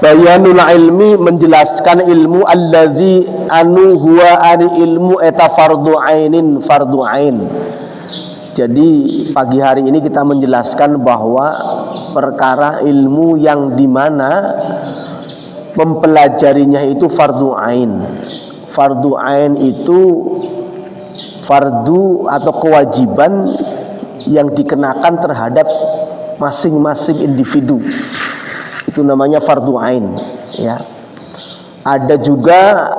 Bayanul ilmi, menjelaskan ilmu, alladzi anu huwa ari ilmu eta fardu ainin, fardu ain. Jadi pagi hari ini kita menjelaskan bahwa perkara ilmu yang dimana mempelajarinya itu fardu ain. Fardu ain itu fardu atau kewajiban yang dikenakan terhadap masing-masing individu. Itu namanya fardu ain, ya. Ada juga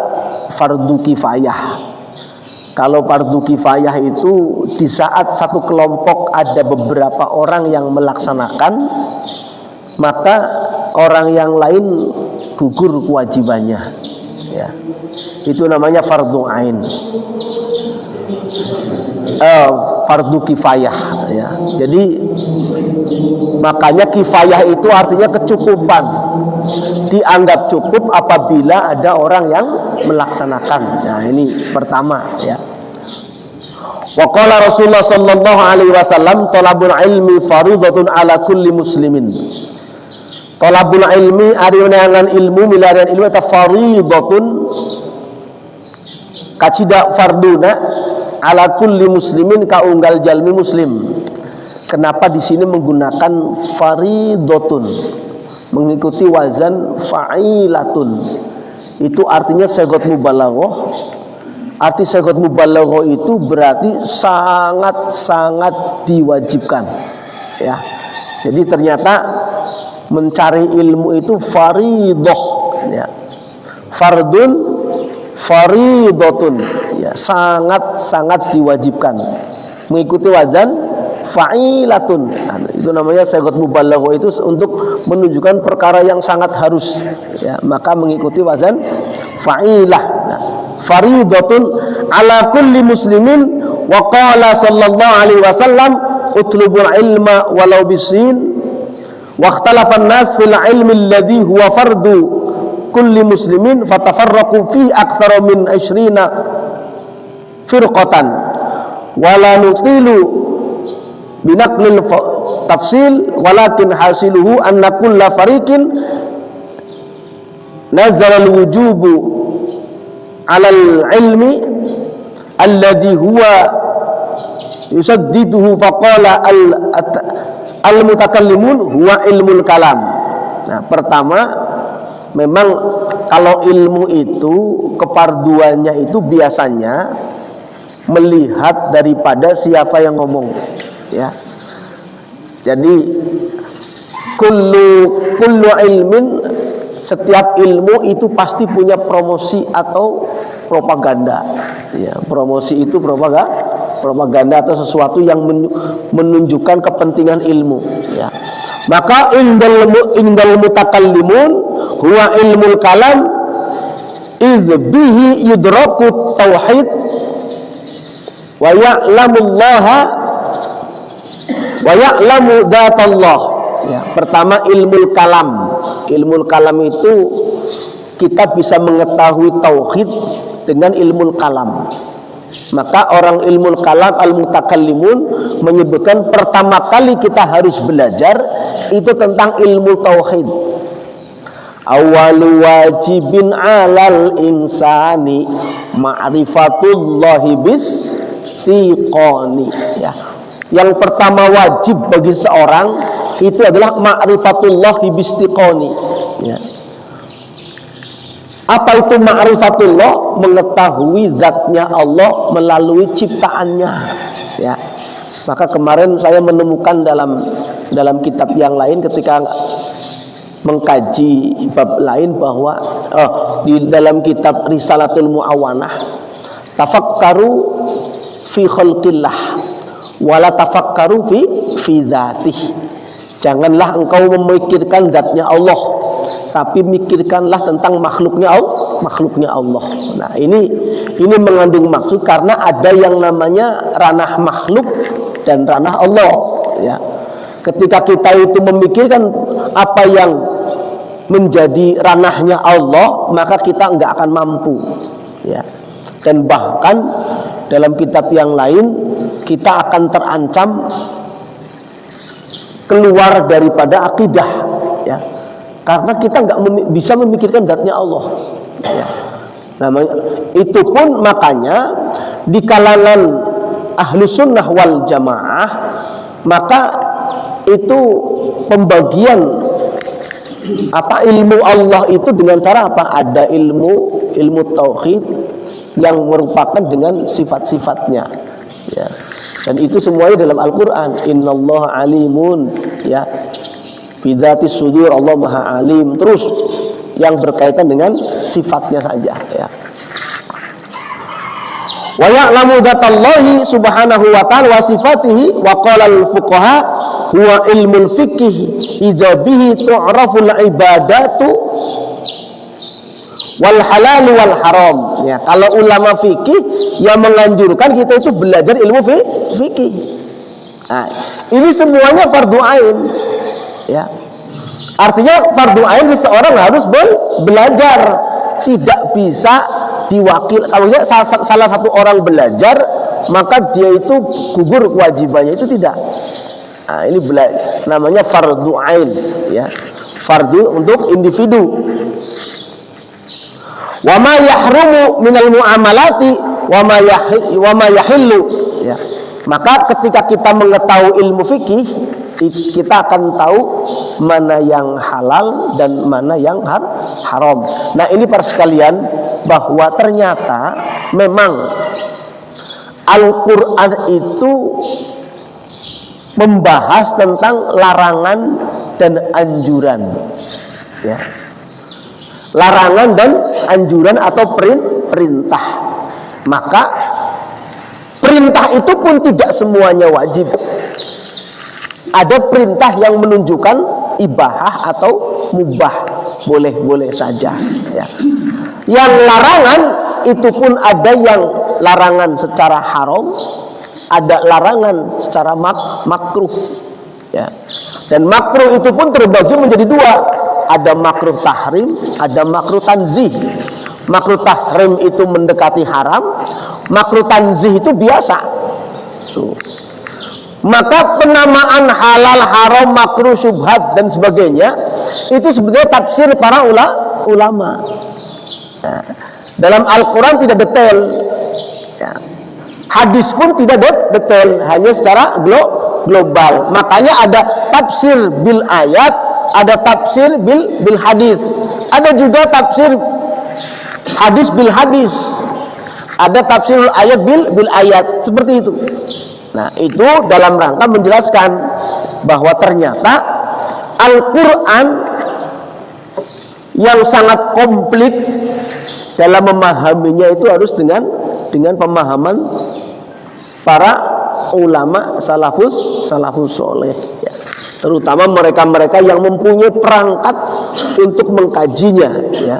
fardu kifayah. Kalau fardu kifayah itu di saat satu kelompok ada beberapa orang yang melaksanakan, maka orang yang lain gugur kewajibannya, ya. Itu namanya fardu ain. Fardu kifayah, ya. Jadi makanya kifayah itu artinya kecukupan, dianggap cukup apabila ada orang yang melaksanakan. Nah, ini pertama, ya. Wa qala Rasulullah sallallahu alaihi wasallam, talabul ilmi fardhatun ala kulli muslimin. Talabul ilmi ari neangan ilmu, milarian ilmu eta fardhatun kacida farduna ala kulli muslimin, kaunggal jalmi muslim. Kenapa di sini menggunakan faridotun, mengikuti wazan fa'ilatun? Itu artinya segot mubalaghah. Arti segot mubalaghah itu berarti sangat-sangat diwajibkan, ya. Jadi ternyata mencari ilmu itu faridoh, ya. Fardun faridotun, ya, sangat-sangat diwajibkan. Mengikuti wazan fa'ilatun. Nah, itu namanya segot mubalaghah, itu untuk menunjukkan perkara yang sangat harus, ya, maka mengikuti wazan fa'ilah. Nah, faridatun ala kulli muslimin. Wa qala sallallahu alaihi wasallam, utlubul ilma walau bisin. Wa ikhtalafan nas fil ilmi alladhi huwa fardu kulli muslimin fatafarraqu fi aktsara min 20 firqatan. Wala nutilu binaqlil tafsil, walakin hasiluhu anna kulla fariqin nazala al-wujubu 'ala al-ilmi alladhi huwa yusaddiduhu faqala al-mutakallimun huwa ilmul kalam. Nah, pertama, memang kalau ilmu itu keparduannya itu biasanya melihat daripada siapa yang ngomong, ya. Jadi kullu ilmin, setiap ilmu itu pasti punya promosi atau propaganda, ya. Promosi itu propaganda atau sesuatu yang menunjukkan kepentingan ilmu, ya. Maka indal mutakallimun huwa ilmul kalam idh bihi yudraku tauhid wa ya'lamullaha wa ya'lamu dzatallah, ya. Pertama ilmul kalam. Ilmul kalam itu kita bisa mengetahui tauhid dengan ilmul kalam. Maka orang ilmul kalam al-mutakallimun menyebutkan pertama kali kita harus belajar itu tentang ilmu tauhid. Awalu wajibin 'alal insani ma'rifatullahi bistiqani, ya. Yang pertama wajib bagi seorang itu adalah ma'rifatullahi bistiqani, ya. Apa itu ma'rifatullah? Mengetahui zatnya Allah melalui ciptaannya, ya. Maka kemarin saya menemukan dalam kitab yang lain ketika mengkaji bab lain bahwa di dalam kitab Risalatul Mu'awanah, tafakkaru fi khalqillah wala tafakkaru fi dzatih. Janganlah engkau memikirkan zatnya Allah, tapi mikirkanlah tentang makhluknya Allah. Nah, ini mengandung maksud karena ada yang namanya ranah makhluk dan ranah Allah, ya. Ketika kita itu memikirkan apa yang menjadi ranahnya Allah, maka kita enggak akan mampu, ya. Dan bahkan dalam kitab yang lain kita akan terancam keluar daripada akidah, ya. karena kita nggak bisa memikirkan zatnya Allah. Ya. Namanya itu pun makanya di kalangan ahlu sunnah wal jamaah maka itu pembagian ilmu Allah itu dengan cara apa? Ada ilmu tauhid yang merupakan dengan sifat-sifatnya, ya. Dan itu semuanya dalam Al-Quran. Innallaha alimun, ya, bidzatis sudur, Allah maha alim. Terus yang berkaitan dengan sifatnya saja, ya. Wa ya'lamu dzatallahi subhanahu wa ta'ala wa sifatihi wa qala al-fuqaha huwa ilmul fiqh idza bihi tu'raful ibadatu wal halal wal haram. Ya, kalau ulama fikih yang menganjurkan kita itu belajar ilmu fikih. Nah, ini semuanya fardu ain. Ya. Artinya fardu ain seseorang harus belajar, tidak bisa diwakil. Kalau salah satu orang belajar maka dia itu gugur kewajibannya, itu tidak. Nah, ini namanya fardu ain, ya. Fardu untuk individu. Wa ma yahrumu minal muamalati wa ma yahillu, ya. Maka ketika kita mengetahui ilmu fikih, kita akan tahu mana yang halal dan mana yang haram. Nah, ini para sekalian, bahwa ternyata memang Al-Quran itu membahas tentang larangan dan anjuran, ya. Larangan dan anjuran atau perintah. Maka perintah itu pun tidak semuanya wajib. Ada perintah yang menunjukkan ibahah atau mubah, boleh-boleh saja, ya. Yang larangan itu pun ada yang larangan secara haram, ada larangan secara makruh, ya. Dan makruh itu pun terbagi menjadi dua. Ada makruh tahrim, ada makruh tanzih. Makruh tahrim itu mendekati haram, makruh tanzih itu biasa. Tuh. Maka penamaan halal, haram, makruh, syubhat dan sebagainya itu sebenarnya tafsir para ulama. Nah, dalam Al-Quran tidak detail, ya. Hadis pun tidak detail, hanya secara global. Makanya ada tafsir bil ayat, ada tafsir bil hadis, ada juga tafsir hadis bil hadis, ada tafsir ayat bil ayat, seperti itu. Nah, itu dalam rangka menjelaskan bahwa ternyata Al-Quran yang sangat komplit dalam memahaminya itu harus dengan pemahaman para ulama salafus soleh, ya. Terutama mereka-mereka yang mempunyai perangkat untuk mengkajinya, ya.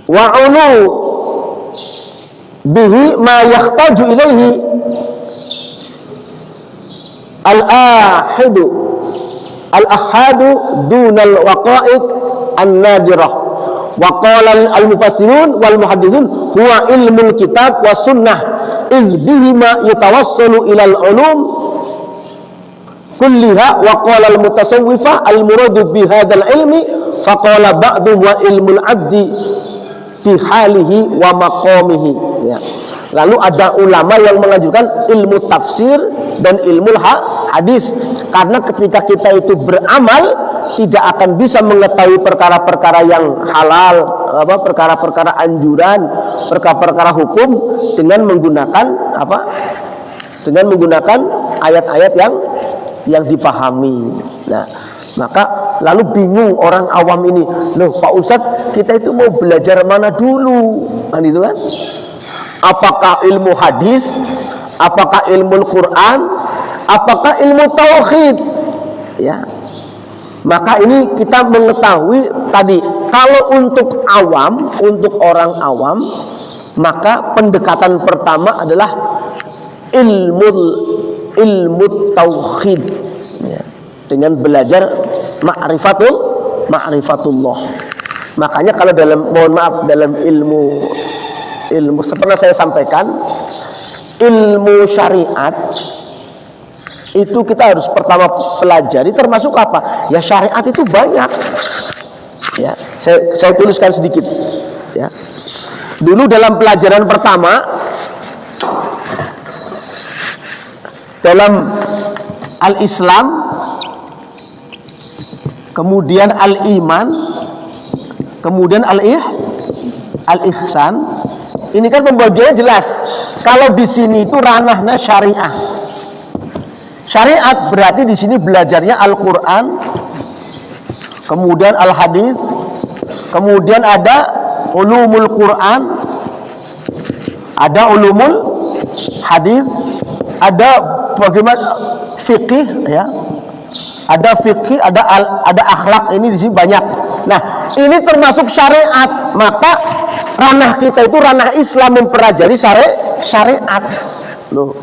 Wa'ulu bihi ma yahtaju ilaihi al-ahadu dunal waqa'id an-nadirah. Wa qala al-mufassirun wal muhaddithun huwa ilmul kitab wa sunnah idh bihi ma yatawassalu ilal ulum kulliha. Wa qala al-mutasawwifah al-muradu bi hadzal ilmi fa qala ba'du wa ilmul abdi fi halihi wa maqamihi, ya. Lalu ada ulama yang mengajukan ilmu tafsir dan ilmu hadis, karena ketika kita itu beramal tidak akan bisa mengetahui perkara-perkara yang halal, perkara-perkara anjuran, perkara-perkara hukum dengan menggunakan dengan menggunakan ayat-ayat yang difahami. Nah, maka lalu bingung orang awam ini, loh Pak Ustadz, kita itu mau belajar mana dulu, kan itu kan? Apakah ilmu hadis, apakah ilmu Quran, apakah ilmu tauhid, ya. Maka ini kita mengetahui tadi, kalau untuk awam, untuk orang awam, maka pendekatan pertama adalah ilmu tauhid, ya. Dengan belajar ma'rifatullah. Makanya kalau dalam ilmu seperti saya sampaikan, ilmu syariat itu kita harus pertama pelajari, termasuk apa? Ya syariat itu banyak. Ya, saya tuliskan sedikit. Ya, dulu dalam pelajaran pertama dalam al-Islam, kemudian al-iman, kemudian al-ihsan. Ini kan pembagiannya jelas. Kalau di sini itu ranahnya syariah. Syariat berarti di sini belajarnya Al-Qur'an, kemudian al-hadis, kemudian ada ulumul Qur'an, ada ulumul hadis, ada bagaimana fikih, ya. Ada fikih, ada akhlak, ini di sini banyak. Nah, ini termasuk syariat. Maka ranah kita itu ranah Islam, mempelajari syariat. Loh.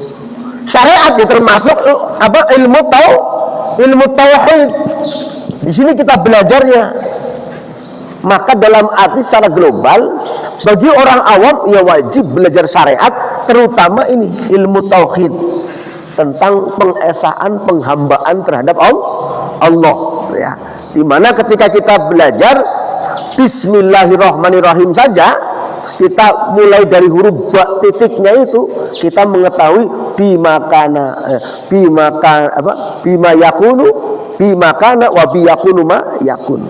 Syariat itu termasuk apa? Ilmu tauhid. Di sini kita belajarnya. Maka dalam arti secara global, bagi orang awam ya wajib belajar syariat, terutama ini ilmu tauhid, tentang pengesaan, penghambaan terhadap Allah, ya. Dimana ketika kita belajar Bismillahirrahmanirrahim saja, kita mulai dari huruf ba titiknya itu, kita mengetahui bima yakunu, bima kana wa bi yakunu ma yakun.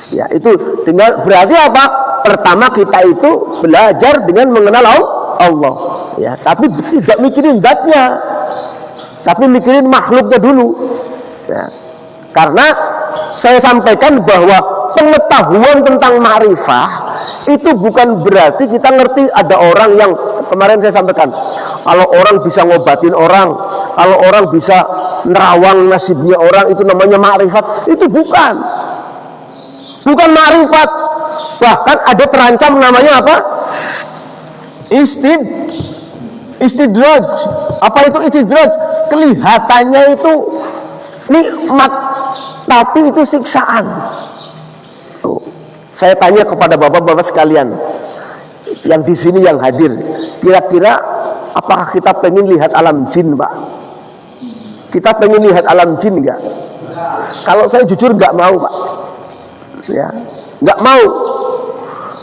Ya, itu dengan berarti apa? Pertama kita itu belajar dengan mengenal Allah, ya. Tapi tidak mikirin zatnya, tapi mikirin makhluknya dulu, ya. Karena saya sampaikan bahwa pengetahuan tentang ma'rifah itu bukan berarti kita ngerti. Ada orang yang kemarin saya sampaikan, kalau orang bisa ngobatin orang, kalau orang bisa nerawang nasibnya orang, itu namanya ma'rifat. Itu bukan ma'rifat. Bahkan ada terancam namanya apa? Istidraj. Apa itu istidraj? Kelihatannya itu nikmat, tapi itu siksaan. Saya tanya kepada bapak-bapak sekalian yang di sini yang hadir, kira-kira apakah kita pengen lihat alam jin, Pak? Kita pengen lihat alam jin enggak? Kalau saya jujur enggak mau, Pak. Ya, enggak mau.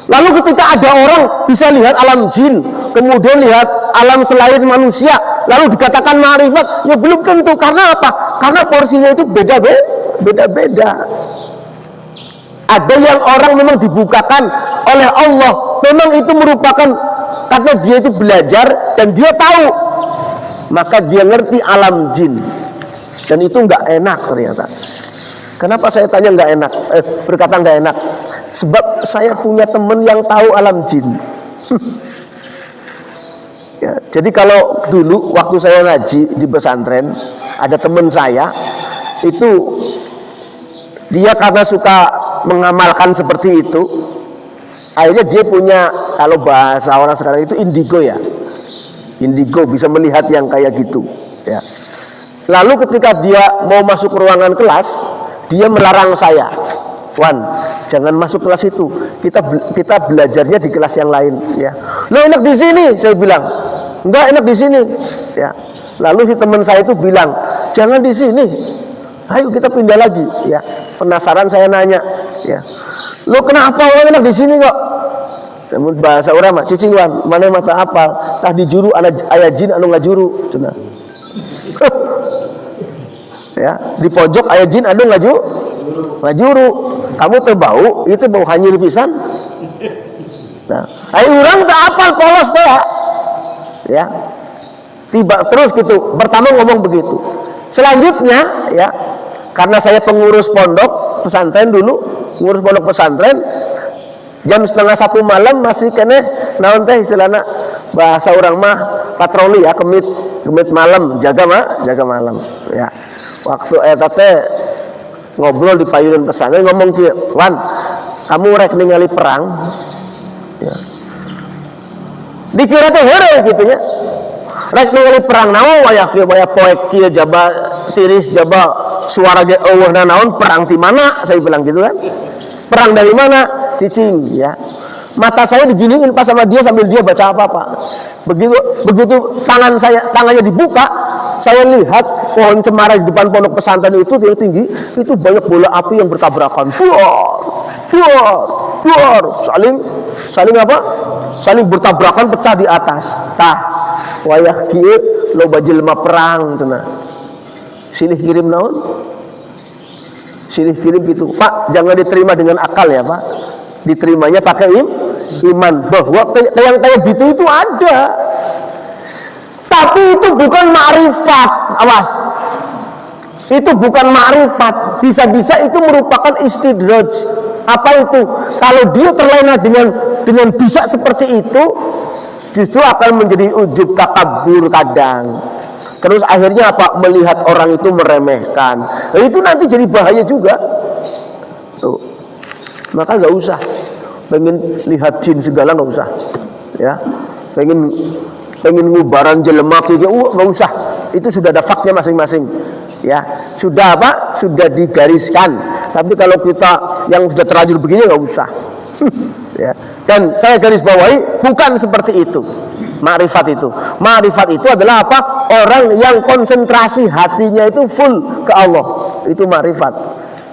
Lalu ketika ada orang bisa lihat alam jin, kemudian lihat alam selain manusia, lalu dikatakan ma'rifat, ya belum tentu. Karena apa? Karena porsinya itu beda-beda. Ada yang orang memang dibukakan oleh Allah, memang itu merupakan karena dia itu belajar dan dia tahu, maka dia ngerti alam jin, dan itu nggak enak ternyata. Kenapa saya tanya nggak enak? Berkata nggak enak, sebab saya punya teman yang tahu alam jin. Ya, jadi kalau dulu waktu saya ngaji di pesantren, ada teman saya itu, dia karena suka mengamalkan seperti itu, akhirnya dia punya, kalau bahasa orang sekarang itu indigo, ya. Indigo, bisa melihat yang kayak gitu, ya. Lalu ketika dia mau masuk ke ruangan kelas, dia melarang saya, "Wan, jangan masuk kelas itu. Kita belajarnya di kelas yang lain, ya." "Lo enak di sini," saya bilang. "Enggak enak di sini." Ya. Lalu si teman saya itu bilang, "Jangan di sini. Ayo kita pindah lagi." Ya. Penasaran saya nanya, ya. "Lo kenapa enak di sini kok?" Namun bahasa orang mak cicing wan, mana mata apal, tah di juru aya jin anu ngajuru, cenah. Ya, di pojok aya jin anu ngajuru. Kamu teu bau, itu bau hanyir pisan. Nah, ayo urang teu apal polos teh. Ya. Tiba terus gitu, pertama ngomong begitu. Selanjutnya, ya, karena saya pengurus pondok pesantren dulu, pengurus pondok pesantren, jam 12:30 malam masih kene naon teh istilahna bahasa orang mah patroli, ya, kemit malam, jaga malam, ya. Waktu eta teh ngobrol di payunan pesantren, ngomong kieu, "Wan, kamu rek ningali perang?" Ya. Dikira teh heureuy gitu nya. Rek ningali perang naon wayah kieu, wayah poek kieu jaba tiris, jaba suara ge eueuhna naon, perang ti mana? Saya bilang gitu kan. Perang dari mana? Cicing, ya. Mata saya diginiin pas sama dia sambil dia baca apa-apa. Begitu tangannya dibuka, saya lihat pohon cemara di depan pondok pesantren itu yang tinggi, itu banyak bola api yang bertabrakan. Buar, saling apa? Saling bertabrakan, pecah di atas. Tah, wayah kieu loba jelema perang cenah. Silih kirim naon? Silih kirim gitu. Pak, jangan diterima dengan akal ya, Pak. Diterimanya pakai iman bahwa yang kayak gitu itu ada. Tapi itu bukan ma'rifat, awas. Itu bukan ma'rifat. Bisa-bisa itu merupakan istidraj. Apa itu? Kalau dia terlena dengan bisa seperti itu, justru akan menjadi ujub takabur kadang. Terus akhirnya apa? Melihat orang itu meremehkan. Nah, itu nanti jadi bahaya juga. Tuh. Maka nggak usah. Pengen lihat jin segala nggak usah. Ya. Pengen ngubaran jelema kayak nggak usah. Itu sudah ada faknya masing-masing. Ya, sudah apa? Sudah digariskan. Tapi kalau kita yang sudah terlanjur begini nggak usah. Ya. Dan saya garis bawahi bukan seperti itu. Ma'rifat itu adalah apa? Orang yang konsentrasi hatinya itu full ke Allah. Itu ma'rifat.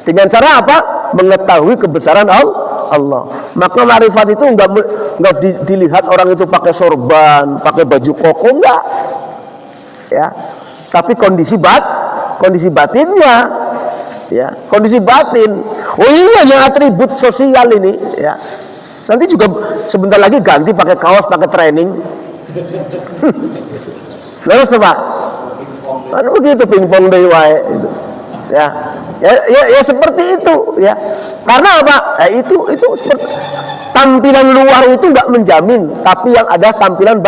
Dengan cara apa? Mengetahui kebesaran Allah. Maka ma'rifat itu enggak dilihat orang itu pakai sorban, pakai baju koko, enggak. Ya. Tapi kondisi batinnya, ya, kondisi batin. Oh iya, yang atribut sosial ini, ya. Nanti juga sebentar lagi ganti pakai kaos, pakai training. Terus Pak, kan begitu pingpong dari wae itu. Ya seperti itu, ya. Karena apa? Itu seperti tampilan luar itu nggak menjamin, tapi yang ada tampilan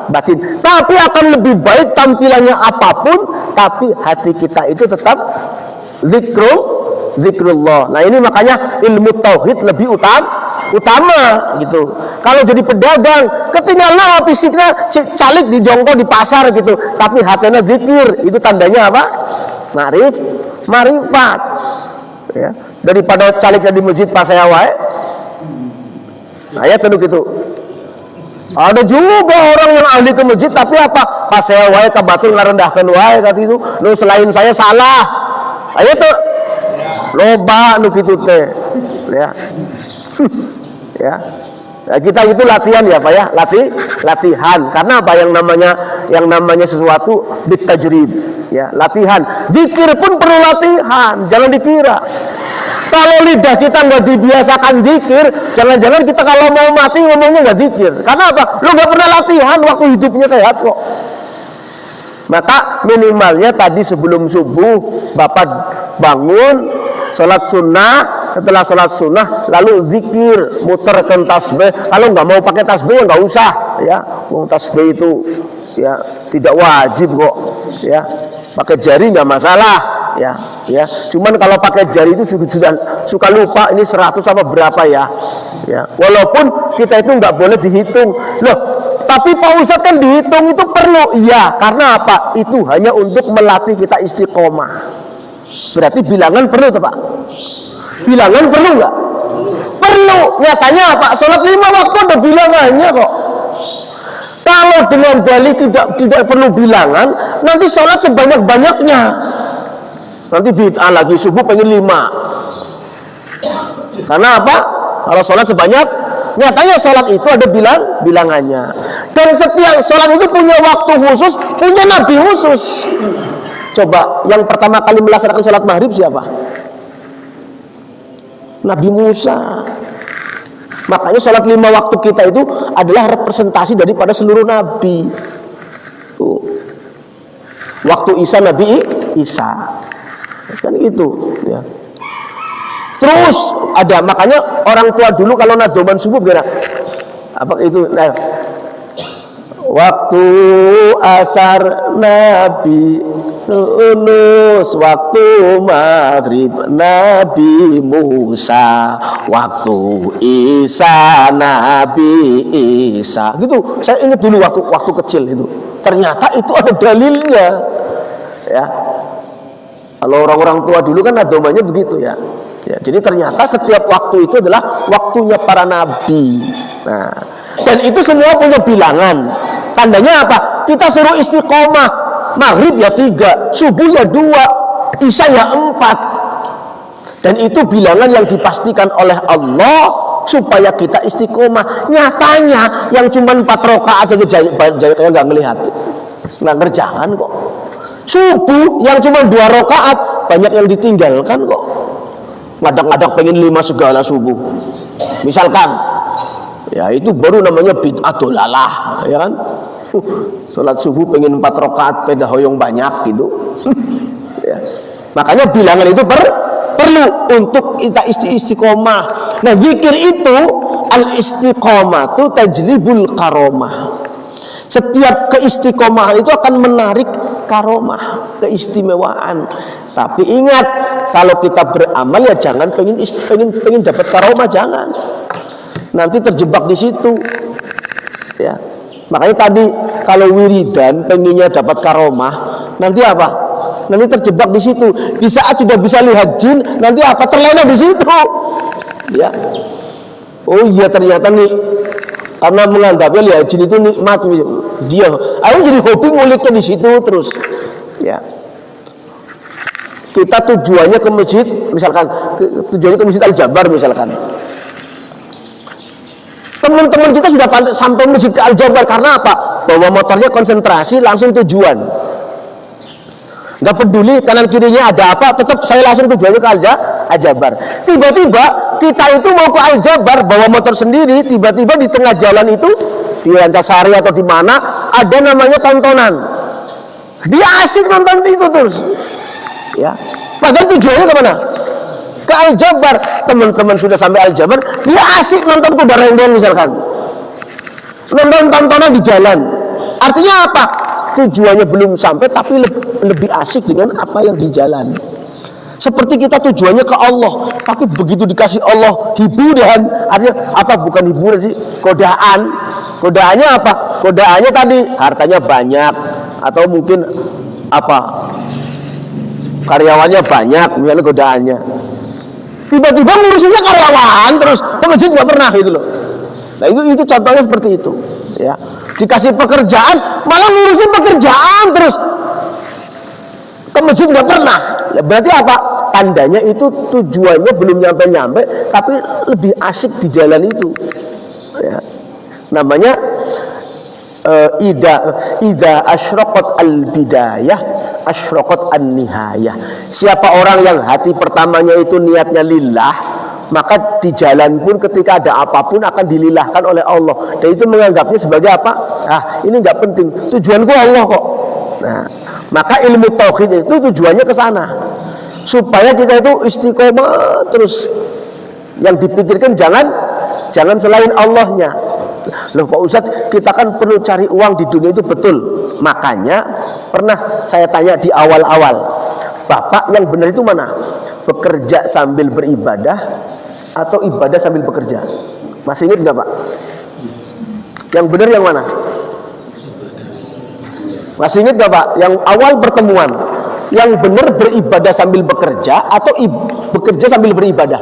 batin. Tapi akan lebih baik tampilannya apapun, tapi hati kita itu tetap zikrullah. Nah ini makanya ilmu tauhid lebih utama gitu. Kalau jadi pedagang, ketinggalan fisiknya calik di jongkok di pasar gitu, tapi hatinya zikir, itu tandanya apa? Ma'rifat. Ya. Daripada caliknya di masjid pas saya wae. Nah ya tentu gitu. Ada juga orang yang ahli ke masjid tapi apa? Pas saya wae kabatul ngarendahkeun wae kata itu. Nu selain saya salah. Ayo tuh. Loba nu kitu teh. Ya. Ya. Nah, kita itu latihan ya Pak ya, latihan. Karena apa? Yang namanya sesuatu bitajrib, ya, latihan. Zikir pun perlu latihan, jangan dikira. Kalau lidah kita nggak dibiasakan zikir, jangan-jangan kita kalau mau mati ngomongnya nggak zikir. Karena apa? Lu nggak pernah latihan waktu hidupnya sehat kok. Maka minimalnya tadi sebelum subuh Bapak bangun, sholat sunnah. Setelah sholat sunnah lalu zikir, muterkan tasbih. Kalau nggak mau pakai tasbih ya nggak usah, ya. Tasbih itu ya tidak wajib kok, ya. Pakai jari nggak masalah, ya. Cuman kalau pakai jari itu sudah suka lupa ini 100 apa berapa ya. Walaupun kita itu nggak boleh dihitung, loh. Tapi Pak Ustadz kan dihitung itu perlu, iya. Karena apa? Itu hanya untuk melatih kita istiqomah. Berarti bilangan perlu tuh Pak. Bilangan perlu nggak? Perlu. Nyatanya apa? Sholat 5 waktu ada bilangannya kok. Kalau dengan dalil tidak perlu bilangan, nanti sholat sebanyak-banyaknya. Nanti bid'ah lagi subuh pengen 5. Karena apa? Kalau sholat sebanyak, nyatanya sholat itu ada bilangannya. Dan setiap sholat itu punya waktu khusus, punya nabi khusus. Coba yang pertama kali melaksanakan sholat maghrib siapa? Nabi Musa. Makanya sholat 5 waktu kita itu adalah representasi daripada seluruh nabi. Waktu Isa Nabi Isa kan itu, ya. Terus ada, makanya orang tua dulu kalau nadoman subuh gimana? Apa itu? Nah, waktu asar Nabi Yunus, waktu maghrib Nabi Musa, waktu Isa Nabi Isa. Gitu. Saya ingat dulu waktu kecil itu. Ternyata itu ada dalilnya. Ya. Kalau orang-orang tua dulu kan nadomannya begitu ya. Jadi ternyata setiap waktu itu adalah waktunya para nabi. Nah, dan itu semua punya bilangan. Tandanya apa? Kita suruh istiqomah. maghrib ya 3, subuh ya 2, isya ya 4. Dan itu bilangan yang dipastikan oleh Allah supaya kita istiqomah. Nyatanya yang cuma 4 rakaat saja kayak nggak ngelihat, nggak ngerjakan kok. Subuh yang cuma 2 rakaat banyak yang ditinggalkan kok. Ngadak-ngadak pengen 5 segala subuh misalkan, ya itu baru namanya bid'ah dolalah, ya kan. Sholat subuh pengen 4 rakaat peda hoyong banyak gitu. Ya. Makanya bilangan itu perlu untuk kita istiqomah. Nah, zikir itu al-istiqomah itu tajlibul karomah. Setiap keistiqomahan itu akan menarik karomah, keistimewaan. Tapi ingat, kalau kita beramal ya jangan pengen dapat karomah, jangan. Nanti terjebak di situ. Ya. Makanya tadi kalau wiridan pengennya dapat karomah, nanti apa? Nanti terjebak di situ. Di saat sudah bisa lihat jin, nanti apa? Terlena di situ. Ya. Oh iya, ternyata nih karena menganggapnya lihat jin itu nikmat, dia akhirnya jadi hobi nguliknya di situ terus. Ya. Kita tujuannya ke masjid, misalkan tujuannya ke Masjid Al-Jabar misalkan. Teman-teman kita sudah sampai masjid ke Al-Jabar karena apa? Bawa motornya konsentrasi langsung tujuan. Nggak peduli kanan kirinya ada apa, tetap saya langsung tujuannya ke Al-Jabar. Tiba-tiba kita itu mau ke Al-Jabar bawa motor sendiri, tiba-tiba di tengah jalan itu di Rancasari atau di mana ada namanya tontonan. Dia asik nonton itu terus. Ya. Padahal tujuannya kemana? Ke Al-Jabar. Teman-teman sudah sampai Al-Jabar, dia asik nonton kuda rendang misalkan, nonton tontonan di jalan. Artinya apa? Tujuannya belum sampai tapi lebih asik dengan apa yang di jalan. Seperti kita tujuannya ke Allah, tapi begitu dikasih Allah hiburan, artinya apa? Bukan hiburan sih, godaan. Godaannya apa? Godaannya tadi hartanya banyak, atau mungkin apa? Karyawannya banyak, misalnya godaannya. Tiba-tiba ngurusinnya karyawan terus, ke masjid nggak pernah gitu loh. Nah itu contohnya seperti itu. Ya, dikasih pekerjaan malah ngurusin pekerjaan terus, ke masjid nggak pernah. Berarti apa? Tandanya itu tujuannya belum nyampe, tapi lebih asik di jalan itu. Ya. Namanya ida asyraqat al-bidayah asyraqat an-nihayah. Siapa orang yang hati pertamanya itu niatnya lillah, maka di jalan pun ketika ada apapun akan dililahkan oleh Allah. Dan itu menganggapnya sebagai apa? Ini nggak penting, tujuanku Allah kok. Nah, maka ilmu tauhid itu tujuannya ke sana, supaya kita itu istiqomah terus. Yang dipikirkan jangan selain Allahnya. Loh Pak Ustadz, kita kan perlu cari uang di dunia itu, betul. Makanya pernah saya tanya di awal-awal, Bapak yang benar itu mana? Bekerja sambil beribadah atau ibadah sambil bekerja? Masih ingat nggak Pak? Yang benar yang mana? Masih ingat nggak Pak? Yang awal pertemuan, yang benar beribadah sambil bekerja atau bekerja sambil beribadah?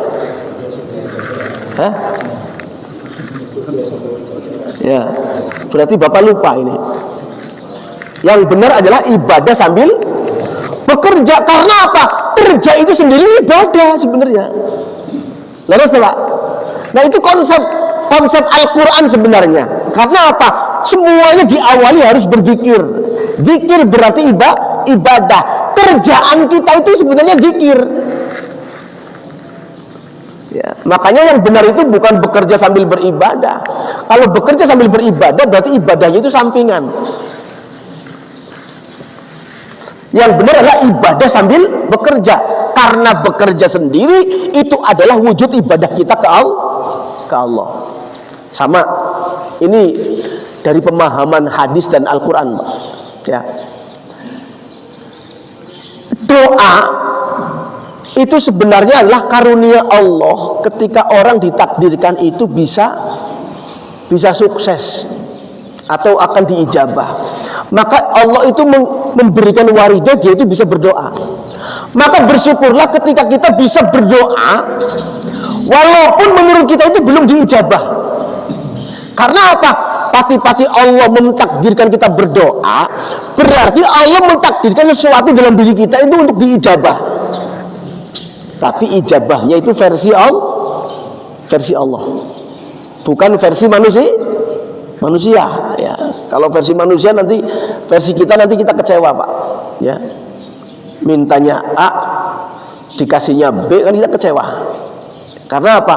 Hah? Ya, berarti Bapak lupa ini. Yang benar adalah ibadah sambil bekerja. Karena apa? Kerja itu sendiri ibadah sebenarnya. Lalu Pak. Nah itu konsep Al-Quran sebenarnya. Karena apa? Semuanya diawali harus berzikir. Zikir berarti ibadah. Kerjaan kita itu sebenarnya zikir. Ya, makanya yang benar itu bukan bekerja sambil beribadah. Kalau bekerja sambil beribadah berarti ibadahnya itu sampingan. Yang benar adalah ibadah sambil bekerja. Karena bekerja sendiri itu adalah wujud ibadah kita ke Allah. Sama. Ini dari pemahaman hadis dan Al-Quran. Ya. Doa itu sebenarnya adalah karunia Allah ketika orang ditakdirkan itu bisa sukses atau akan diijabah. Maka Allah itu memberikan waridah, dia itu bisa berdoa. Maka bersyukurlah ketika kita bisa berdoa walaupun menurut kita itu belum diijabah. Karena apa? pati-pati Allah mentakdirkan kita berdoa, berarti Allah mentakdirkan sesuatu dalam diri kita itu untuk diijabah. Tapi ijabahnya itu versi Allah, bukan versi manusia ya. Kalau versi manusia nanti, versi kita nanti kita kecewa Pak ya. Mintanya A dikasihnya B, kan kita kecewa. Karena apa?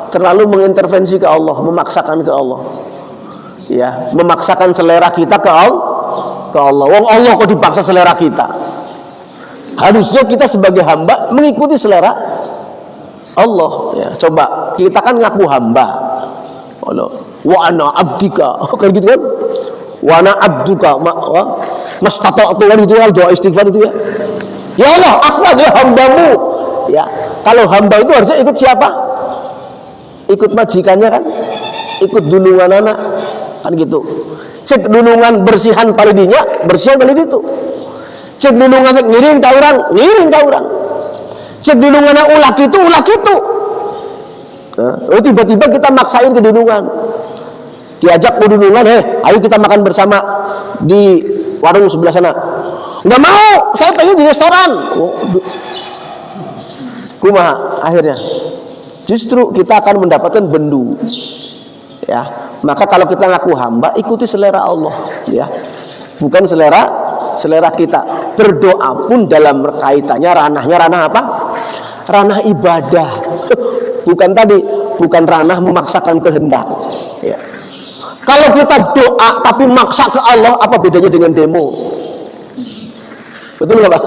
Terlalu mengintervensi ke Allah, memaksakan ke Allah ya, memaksakan selera kita ke Allah. Wong Allah kok dipaksa selera kita? Harusnya kita sebagai hamba mengikuti selera Allah ya. Coba kita kan ngaku hamba Allah, wa ana abdika kan gitu kan, wa ana abduka mastata'tu itu kan doa istighfar itu ya. Ya Allah, aku adalah hambamu ya. Kalau hamba itu harusnya ikut siapa? Ikut majikannya kan, ikut dulungan anak kan gitu. Cek dulungan bersihan palidinya, bersihan palidi itu. Cek dulungan ngiring ka urang, ngiring ka urang. Cek dulungan ulah kitu. Oh, tiba-tiba kita maksain ke dulungan. Diajak ke dulungan, ayo kita makan bersama di warung sebelah sana. Nggak mau, saya pengen di restoran. Kumaha akhirnya? Justru kita akan mendapatkan bendu. Ya, maka kalau kita ngaku hamba, ikuti selera Allah, ya, bukan selera kita. Berdoa pun dalam kaitannya ranah apa? Ranah ibadah. bukan ranah memaksakan kehendak. Ya. Kalau kita doa tapi maksa ke Allah, apa bedanya dengan demo? Betul nggak Pak?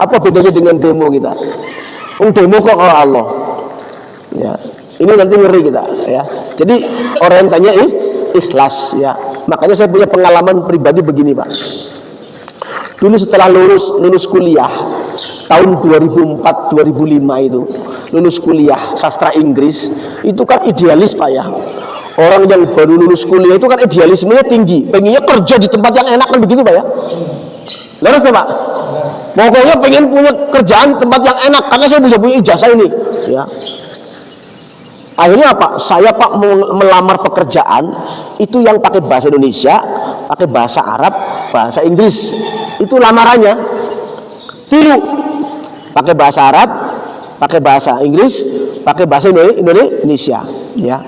Apa bedanya dengan demo kita? Demo kok ke Allah. Ya, ini nanti ngeri kita. Ya, jadi orang yang tanya ikhlas. Ya, makanya saya punya pengalaman pribadi begini Pak. Dulu setelah lulus kuliah tahun 2004-2005 itu, lulus kuliah sastra Inggris, itu kan idealis Pak ya. Orang yang baru lulus kuliah itu kan idealismenya tinggi, pengennya kerja di tempat yang enak kan begitu Pak ya. Leres Pak? Pokoknya pengen punya kerjaan tempat yang enak karena saya punya ijazah ini. Ya. Akhirnya apa? Saya Pak melamar pekerjaan itu yang pakai bahasa Indonesia, pakai bahasa Arab, bahasa Inggris. Itu lamarannya. Tilu. Pakai bahasa Arab, pakai bahasa Inggris, pakai bahasa Indonesia. Ya.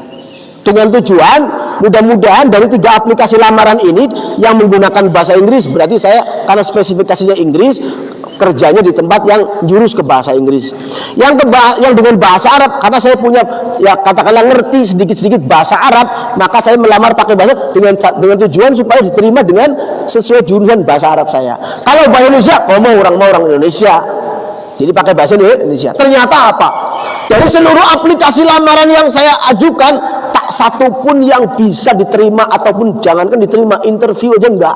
Dengan tujuan mudah-mudahan dari 3 aplikasi lamaran ini yang menggunakan bahasa Inggris, berarti saya karena spesifikasinya Inggris, kerjanya di tempat yang jurus ke bahasa Inggris. Yang dengan bahasa Arab, karena saya punya ya katakanlah ngerti sedikit-sedikit bahasa Arab, maka saya melamar pakai bahasa dengan tujuan supaya diterima dengan sesuai jurusan bahasa Arab saya. Kalau bahasa Indonesia, mau orang Indonesia. Jadi pakai bahasa Indonesia. Ternyata apa? Dari seluruh aplikasi lamaran yang saya ajukan, tak satu pun yang bisa diterima, ataupun jangankan diterima, interview aja enggak.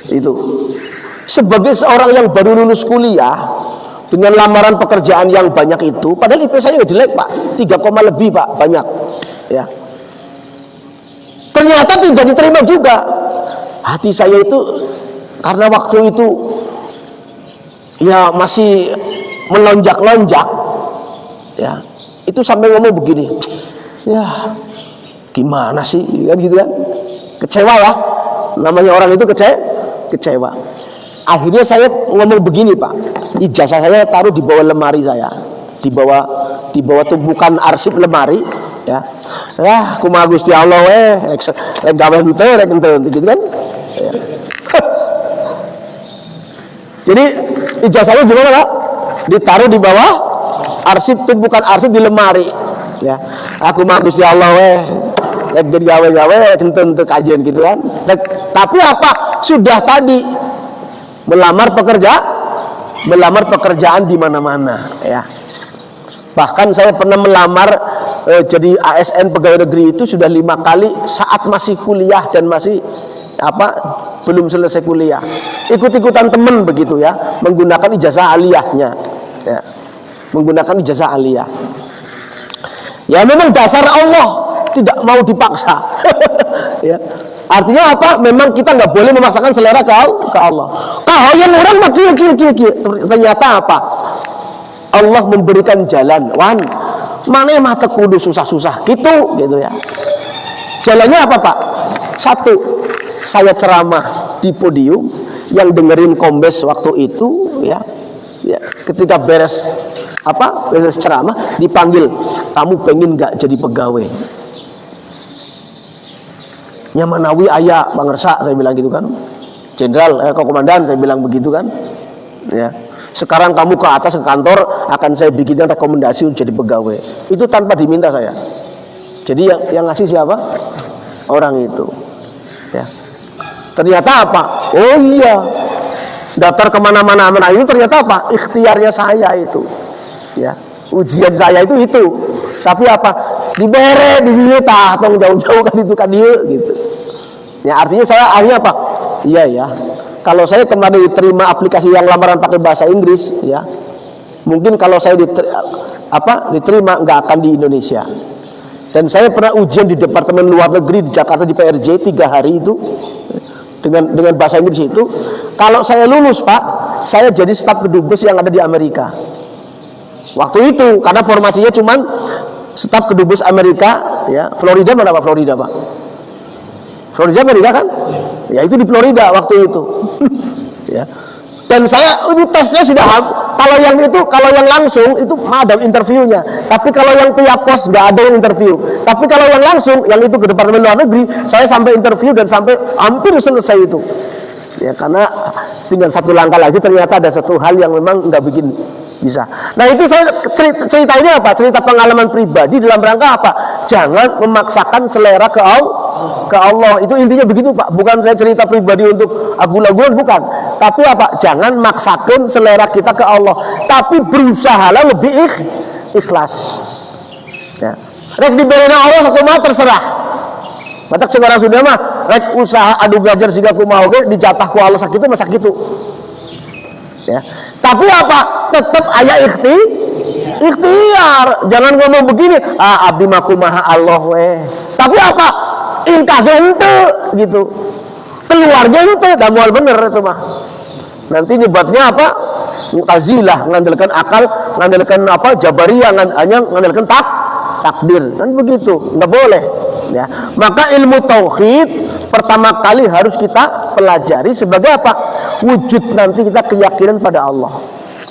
Itu sebagai seorang yang baru lulus kuliah dengan lamaran pekerjaan yang banyak itu, padahal IP saya jelek Pak, 3, lebih Pak, banyak ya. Ternyata tidak diterima juga. Hati saya itu karena waktu itu ya masih melonjak-lonjak ya, itu sampai ngomong begini, ya gimana sih kan gitu kan, kecewa ya, namanya orang itu kecewa. Akhirnya saya ngomong begini Pak, ijazah saya taruh di bawah lemari saya, di bawah tumpukan arsip lemari ya. Kumaha Gusti Allah rek gawe ente gitu kan ya. Jadi ijazahnya gimana Pak? Ditaruh di bawah arsip, tumpukan arsip di lemari ya. Aku mah Gusti Allah rek jadi gawe ente kajian gitu kan. Tapi apa? Sudah tadi melamar pekerjaan di mana-mana ya. Bahkan saya pernah melamar jadi ASN pegawai negeri itu sudah 5 kali saat masih kuliah dan masih belum selesai kuliah. Ikut-ikutan temen begitu ya, menggunakan ijazah aliyahnya ya. Menggunakan ijazah aliyah. Ya memang dasar Allah tidak mau dipaksa. Ya. Artinya apa? Memang kita nggak boleh memaksakan selera ke Allah. Yang orang makin ternyata apa? Allah memberikan jalan. mana mah kudu susah-susah gitu ya. Jalannya apa Pak? Satu, saya ceramah di podium, yang dengerin kombes waktu itu ya ketika beres ceramah dipanggil, kamu pengen nggak jadi pegawai? Nyamanawi ayah Bang Resa, saya bilang gitu kan. Jenderal, komandan, saya bilang begitu kan. Ya. Sekarang kamu ke atas ke kantor, akan saya bikinkan rekomendasi untuk jadi pegawai. Itu tanpa diminta saya. Jadi yang ngasih siapa? Orang itu. Ya. Ternyata apa? Oh iya, daftar kemana-mana itu ternyata apa? Ikhtiarnya saya itu. Ya. Ujian saya itu. Tapi apa? Dibere di dieu tah tong jauh-jauh kan itu kan dia gitu. Ya artinya saya akhirnya apa? Iya ya. Kalau saya kemarin diterima aplikasi yang lamaran pakai bahasa Inggris ya. Mungkin kalau saya diterima nggak akan di Indonesia. Dan saya pernah ujian di Departemen Luar Negeri di Jakarta di PRJ 3 hari itu dengan bahasa Inggris itu. Kalau saya lulus Pak, saya jadi staf kedubes yang ada di Amerika. Waktu itu karena formasinya cuman staf kedubes Amerika ya. Florida mana Pak? Florida Pak. Florida Amerika kan? Ya itu di Florida waktu itu. Ya. Dan saya ini tesnya sudah kalau yang langsung itu ada interviewnya. Tapi kalau yang via pos nggak ada yang interview. Tapi kalau yang langsung yang itu ke Departemen Luar Negeri, saya sampai interview dan sampai hampir selesai itu. Ya karena tinggal satu langkah lagi ternyata ada satu hal yang memang nggak bikin bisa. Nah itu saya cerita ini apa? Cerita pengalaman pribadi dalam rangka apa? Jangan memaksakan selera ke Allah. Itu intinya begitu Pak. Bukan saya cerita pribadi untuk agul-agulan, bukan. Tapi apa? Jangan maksakan selera kita ke Allah. Tapi berusahalah lebih ikhlas. Ya. Rek diberikan Allah sakumaha terserah. Batak sekarang sudah mah rek usaha adu belajar siga kumaha oge dijatah ku Allah sakitu mah sakitu. Ya. Tapi apa? Tetap aya ikhtiar. Jangan ngomong begini, abdi mah kumaha Allah weh. Tapi apa? Ingkah gente gitu. Keluarga ente dah moal bener itu mah. Nanti nyebabnya apa? Mu'tazilah, ngandalkan akal, ngandalkan apa? Jabariyah, hanya ngandalkan takdir. Kan begitu, enggak boleh. Ya. Maka ilmu tauhid pertama kali harus kita pelajari sebagai apa? Wujud nanti kita keyakinan pada Allah.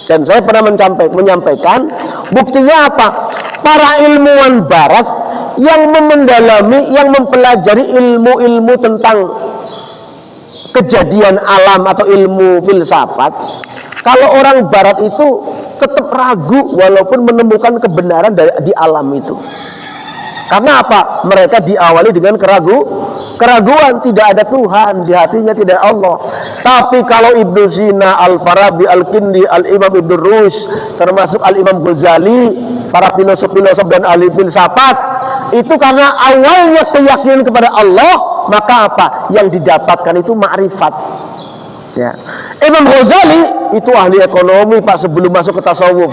Dan saya pernah menyampaikan buktinya apa? Para ilmuwan barat yang mendalami, yang mempelajari ilmu-ilmu tentang kejadian alam atau ilmu filsafat, kalau orang barat itu tetap ragu walaupun menemukan kebenaran di alam itu. Karena apa? Mereka diawali dengan keraguan, tidak ada Tuhan, di hatinya tidak ada Allah. Tapi kalau Ibnu Sina, Al-Farabi, Al-Kindi, Al-Imam Ibnu Rus, termasuk Al-Imam Ghazali, para filosof-filosof dan ahli filsafat, itu karena awalnya keyakinan kepada Allah, maka apa? Yang didapatkan itu ma'rifat. Ya. Imam Ghazali itu ahli ekonomi Pak sebelum masuk ke tasawuf.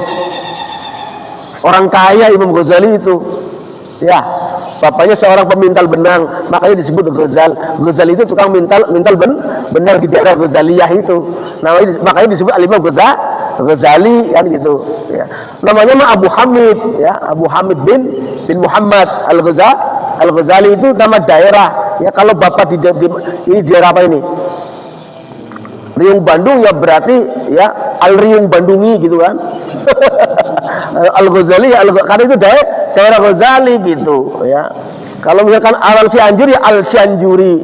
Orang kaya Imam Ghazali itu. Ya, bapaknya seorang pemintal benang, makanya disebut Ghazal. Ghazali itu tukang mintal benang di daerah Ghazaliyah itu. Makanya disebut Al-Imam Ghazali kan gitu. Ya. Namanya mah Abu Hamid, ya, Abu Hamid bin Muhammad Al-Ghazali itu nama daerah. Ya kalau bapak ini daerah apa ini? Riung Bandung ya berarti ya Al-Riung Bandungi gitu kan. Al-Ghazali karena itu daerah Ghazali gitu ya. Kalau misalkan Al-Cianjur ya Al-Cianjuri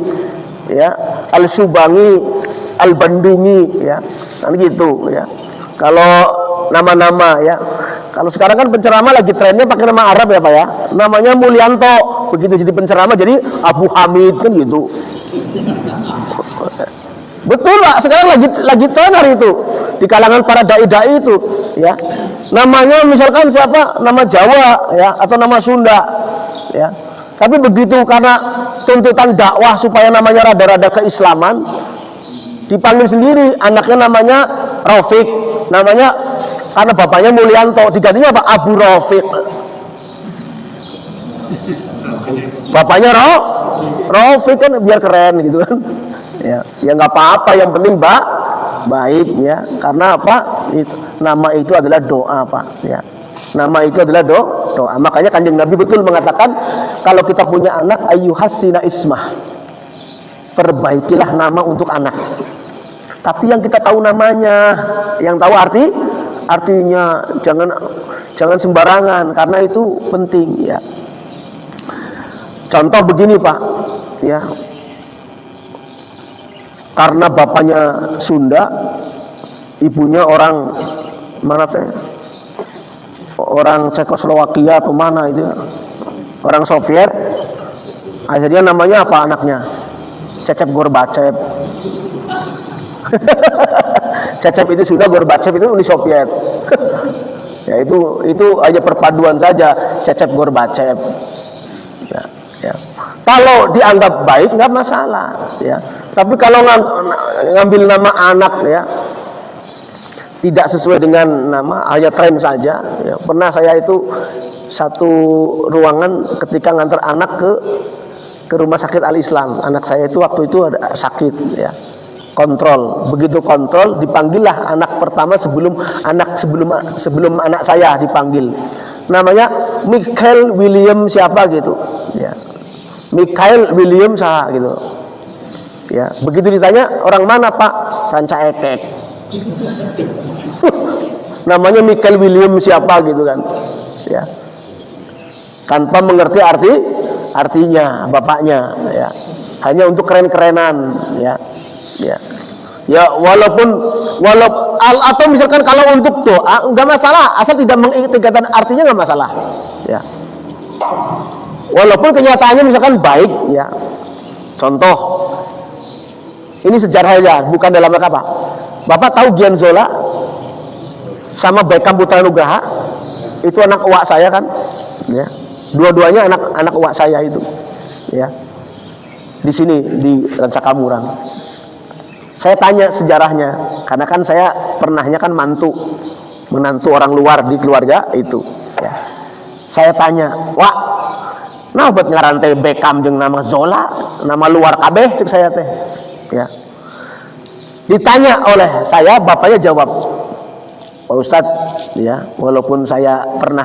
ya, Al-Subangi, Al-Bandungi ya. Kan gitu ya. Kalau nama-nama ya. Kalau sekarang kan penceramah lagi trennya pakai nama Arab ya Pak ya. Namanya Mulyanto. Begitu jadi penceramah jadi Abu Hamid kan gitu. Betul Pak, sekarang lagi tenar itu di kalangan para dai-dai itu, ya. Namanya misalkan siapa? Nama Jawa, ya, atau nama Sunda, ya. Tapi begitu karena tuntutan dakwah supaya namanya rada-rada keislaman, dipanggil sendiri anaknya namanya Rafiq, namanya karena bapaknya Mulyanto, digantinya apa? Abu Rafiq. Bapaknya Rafiq kan biar keren gitu kan. Ya nggak apa-apa, yang penting baik ya, karena apa? Nama itu adalah doa Pak ya. Nama itu adalah doa. Makanya Kanjeng Nabi betul mengatakan kalau kita punya anak ayyuhassina ismah, perbaikilah nama untuk anak. Tapi yang kita tahu namanya, yang tahu artinya, jangan sembarangan, karena itu penting ya. Contoh begini Pak, ya, karena bapaknya Sunda, ibunya orang mana teh? Orang Cekoslowakia atau mana itu, orang Soviet. Akhirnya namanya apa anaknya? Cecep Gorbachev. Cecep itu sudah, Gorbachev itu Uni Soviet. Ya itu hanya perpaduan saja, Cecep Gorbachev. Ya. Kalau dianggap baik nggak masalah, ya. Tapi kalau ngambil nama anak ya tidak sesuai dengan nama, hanya tren saja. Ya. Pernah saya itu satu ruangan ketika ngantar anak ke rumah sakit Al Islam. Anak saya itu waktu itu ada sakit, ya. Kontrol. Begitu kontrol, dipanggillah anak pertama sebelum anak saya dipanggil. Namanya Michael William siapa gitu, ya. Michael William sah gitu. Ya, begitu ditanya orang mana Pak? Ranca Ekek. Namanya Michael William siapa gitu kan, ya, tanpa mengerti artinya bapaknya, ya, hanya untuk keren-kerenan, ya, walaupun atau misalkan kalau untuk doa nggak masalah, asal tidak mengingatkan artinya nggak masalah, ya, walaupun kenyataannya misalkan baik, ya. Contoh ini sejarah aja, bukan dalam rangka apa. Bapak tahu Gian Zola sama Beckham Putra Nugraha? Itu anak uwak saya kan, ya. Dua-duanya anak uwak saya itu, ya. Di sini di Rancakamurang. Saya tanya sejarahnya, karena kan saya pernahnya kan menantu orang luar di keluarga itu, ya. Saya tanya, "Wah, nah buat ngarantai Beckham jeung nama Zola, nama luar kabeh," cek saya teh, ya. Ditanya oleh saya, bapaknya jawab, "Pak Ustadz, ya, walaupun saya pernah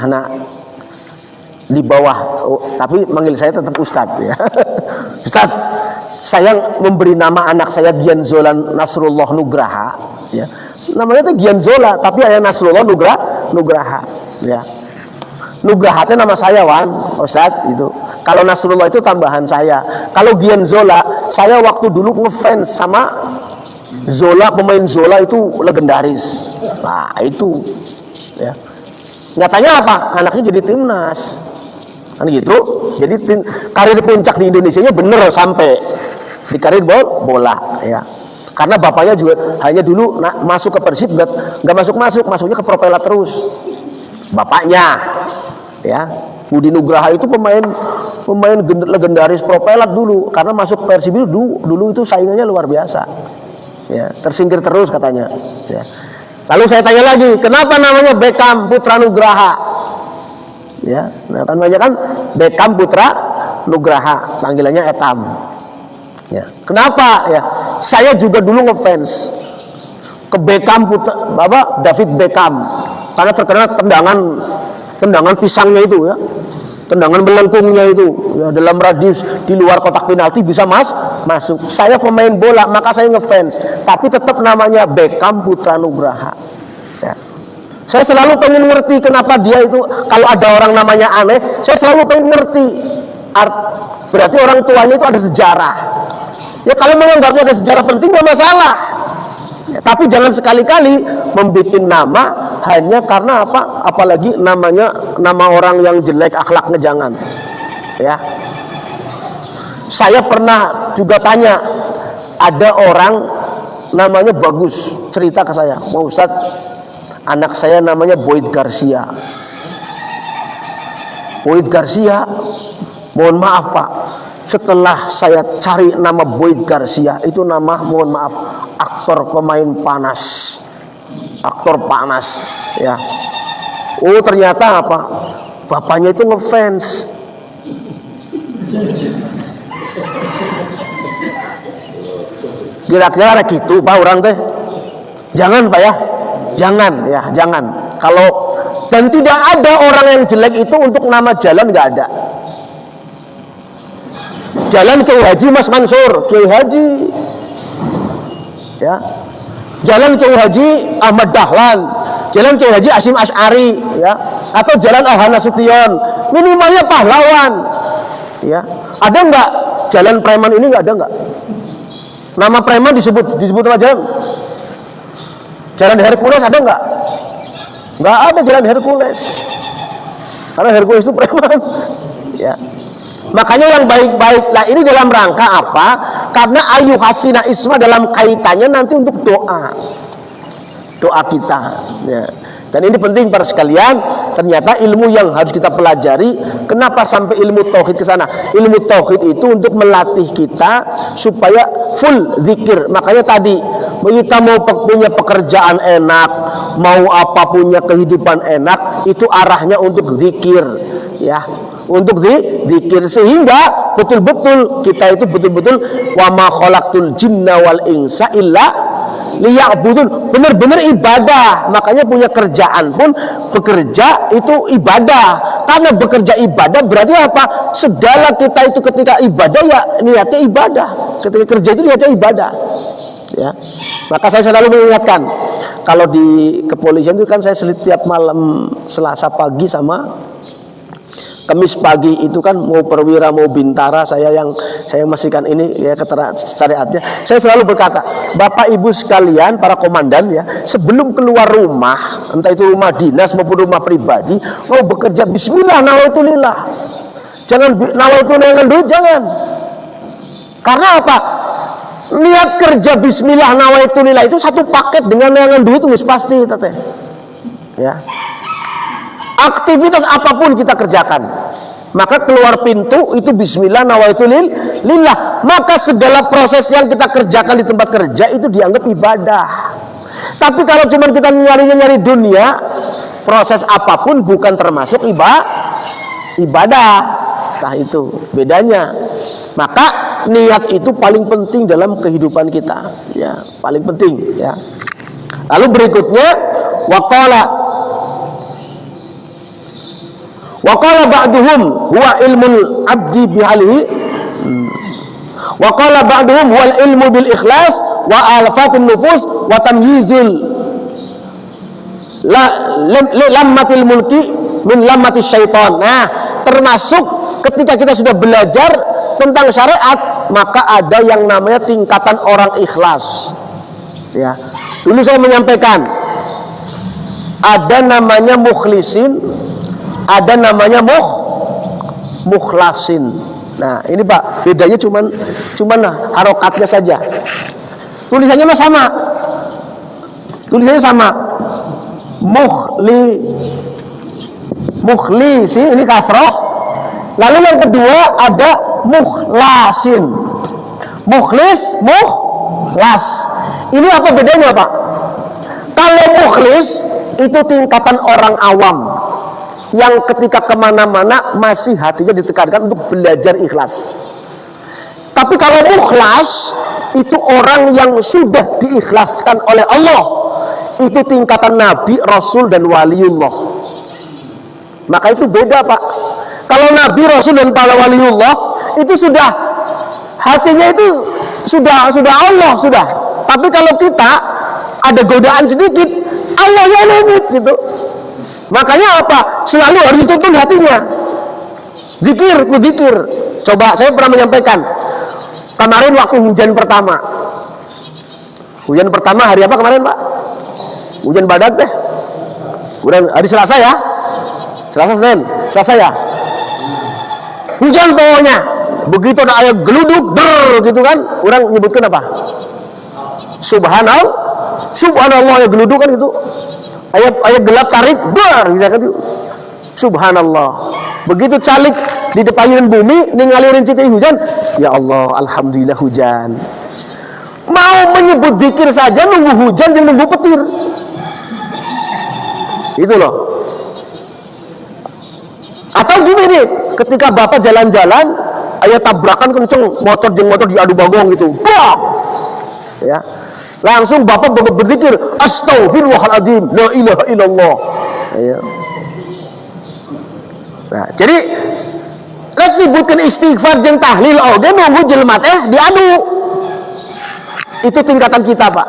di bawah, tapi manggil saya tetap Ustadz, ya." "Ustadz, saya memberi nama anak saya Gian Zola Nasrullah Nugraha, ya. Namanya itu Gian Zola, tapi ada Nasrullah Nugraha, ya. Nugraha itu nama saya, Wan, Ustadz itu. Kalau Nasrullah itu tambahan saya. Kalau Gian Zola, saya waktu dulu ngefans sama Zola, pemain Zola itu legendaris. Nah itu, ya. Nyatanya apa? Anaknya jadi timnas, kan gitu. Jadi karir puncak di Indonesia-nya bener sampai di karir bola, ya. Karena bapaknya juga hanya dulu masuk ke Persib, nggak masuknya ke Propela terus. Bapaknya, ya, Budi Nugraha itu pemain legendaris Propelat dulu, karena masuk Persib dulu itu saingannya luar biasa. Ya, tersingkir terus katanya, ya. Lalu saya tanya lagi, kenapa namanya Beckham Putra Nugraha? Ya, namanya kan Beckham Putra Nugraha, panggilannya Etam. Ya, kenapa? Ya, saya juga dulu ngefans ke Beckham David Beckham, karena terkenal tendangan pisangnya itu, ya. Tendangan melengkungnya itu, ya, dalam radius di luar kotak penalti bisa masuk. Saya pemain bola, maka saya ngefans. Tapi tetap namanya Beckham Putra Nugraha. Ya. Saya selalu pengen ngerti kenapa dia itu, kalau ada orang namanya aneh, saya selalu pengen ngerti. Berarti orang tuanya itu ada sejarah. Ya kalau menganggapnya ada sejarah penting nggak masalah. Ya, tapi jangan sekali-kali membuat nama hanya karena apa? Apalagi nama orang yang jelek akhlaknya, jangan. Ya. Saya pernah juga tanya, ada orang namanya bagus cerita ke saya, "Pak Ustadz, anak saya namanya Boyd Garcia." Boyd Garcia, mohon maaf Pak, setelah saya cari nama Boyd Garcia, itu nama, mohon maaf, aktor pemain panas, ya. Oh ternyata apa? Bapaknya itu ngefans. Kira-kira gitu Pak orang teh. Jangan Pak, ya. Jangan. Kalau Dan tidak ada orang yang jelek itu untuk nama jalan, nggak ada. Jalan Kiai Haji Mas Mansur, Kiai Haji, ya. Jalan Kiai Haji Ahmad Dahlan, jalan Kiai Haji Asyim Asy'ari, ya. Atau jalan Ahana Sution, minimalnya pahlawan, ya. Ada nggak jalan preman ini? Nggak ada, nggak. Nama preman disebut nama jalan. Jalan Hercules ada nggak? Nggak ada jalan Hercules, karena Hercules itu preman, ya. Makanya yang baik-baik. Nah, ini dalam rangka apa? Karena ayu hasina isma dalam kaitannya nanti untuk doa kita, ya. Dan ini penting para sekalian. Ternyata ilmu yang harus kita pelajari. Kenapa sampai ilmu tauhid ke sana? Ilmu tauhid itu untuk melatih kita supaya full zikir. Makanya tadi kita mau punya pekerjaan enak, mau apa punya kehidupan enak, itu arahnya untuk zikir, ya. Untuk zikir, sehingga betul-betul kita itu betul-betul wa ma khalaqtul jinna wal insa illa liya'budun, benar-benar ibadah. Makanya punya kerjaan pun bekerja itu ibadah. Karena bekerja ibadah berarti apa? Segala kita itu ketika ibadah ya niatnya ibadah. Ketika kerja itu niatnya ibadah, ya. Maka saya selalu mengingatkan, kalau di kepolisian itu kan saya setiap malam Selasa pagi sama Kamis pagi itu kan mau perwira mau bintara, saya mestikan ini ya keterangan syariatnya. Saya selalu berkata, Bapak Ibu sekalian para komandan ya, sebelum keluar rumah, entah itu rumah dinas maupun rumah pribadi, mau bekerja bismillah nawaitulillah. Jangan nawaitulillah dulu, jangan. Karena apa? Niat kerja bismillah nawaitulillah itu satu paket dengan yang duit itu pasti tete. Ya. Aktivitas apapun kita kerjakan, maka keluar pintu itu bismillah nawaitulillah. Maka segala proses yang kita kerjakan di tempat kerja itu dianggap ibadah. Tapi kalau cuma kita nyari dunia, proses apapun bukan termasuk ibadah. Nah, itu bedanya. Maka niat itu paling penting dalam kehidupan kita, ya, paling penting, ya. Lalu berikutnya Waqala ba'duhum huwa ilmul abdi bihalihi wa qala ba'duhum huwa ilmu bil ikhlas wa alfatin nufus wa tamyizul lammatil mulki min lammatis syaitan. Nah, termasuk ketika kita sudah belajar tentang syariat, maka ada yang namanya tingkatan orang ikhlas, ya. Dulu saya menyampaikan ada namanya mukhlisin, ada namanya mukhlasin. Nah, ini Pak, bedanya cuman harokatnya saja. Tulisannya mah sama. Tulisannya sama. Mukhlisin ini kasroh. Lalu yang kedua ada mukhlasin. Mukhlis, mukhlas. Ini apa bedanya, Pak? Kalau mukhlis itu tingkatan orang awam yang ketika kemana-mana masih hatinya ditekankan untuk belajar ikhlas. Tapi kalau mukhlas itu orang yang sudah diikhlaskan oleh Allah, itu tingkatan Nabi, Rasul dan Waliullah. Maka itu beda, Pak. Kalau Nabi, Rasul dan para Waliullah itu sudah hatinya itu sudah Allah sudah. Tapi kalau kita ada godaan sedikit, Allah ya limit gitu. Makanya apa? Selalu harus dituntun hatinya. Zikir. Coba saya pernah menyampaikan kemarin waktu hujan pertama. Hujan pertama hari apa kemarin, Pak? Hujan badak deh. Hujan hari Selasa ya? Selasa ya? Hujan pokoknya. Begitu ada ayat geluduk, gitu kan? Orang nyebutkan apa? Subhanallah ya geluduk kan itu. Ayat gelap tarik, bisa kan itu. Subhanallah. Begitu calik di depan bumi, ngalirin citi hujan. Ya Allah, alhamdulillah hujan. Mau menyebut zikir saja nunggu hujan, jangan nunggu petir. Itu loh. Atau gini nih, ketika Bapak jalan-jalan, ayat tabrakan kenceng, motor diadu bagong gitu. Bang! Ya. Langsung Bapak berzikir, astaghfirullahaladzim, la ilaha illallah. Ya. Nah, jadi rek nyebutkeun istighfar jeung tahlil oge nunggu jelema teh diadu. Itu tingkatan kita, Pak.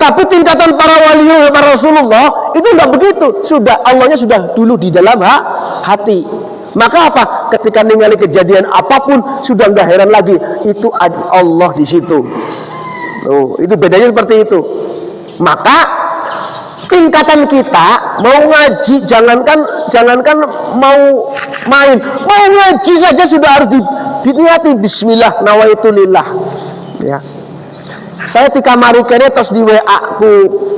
Tapi tingkatan para wali, para Rasulullah itu enggak begitu. Sudah Allahnya sudah dulu di dalam hati. Maka apa? Ketika ningali kejadian apapun sudah enggak heran lagi. Itu Allah di situ. Oh, itu bedanya seperti itu. Maka tingkatan kita mau ngaji, jangankan mau main, mau ngaji saja sudah harus diniati bismillah nawaitulillah. Ya. Saya di kamari kene tos di WA ku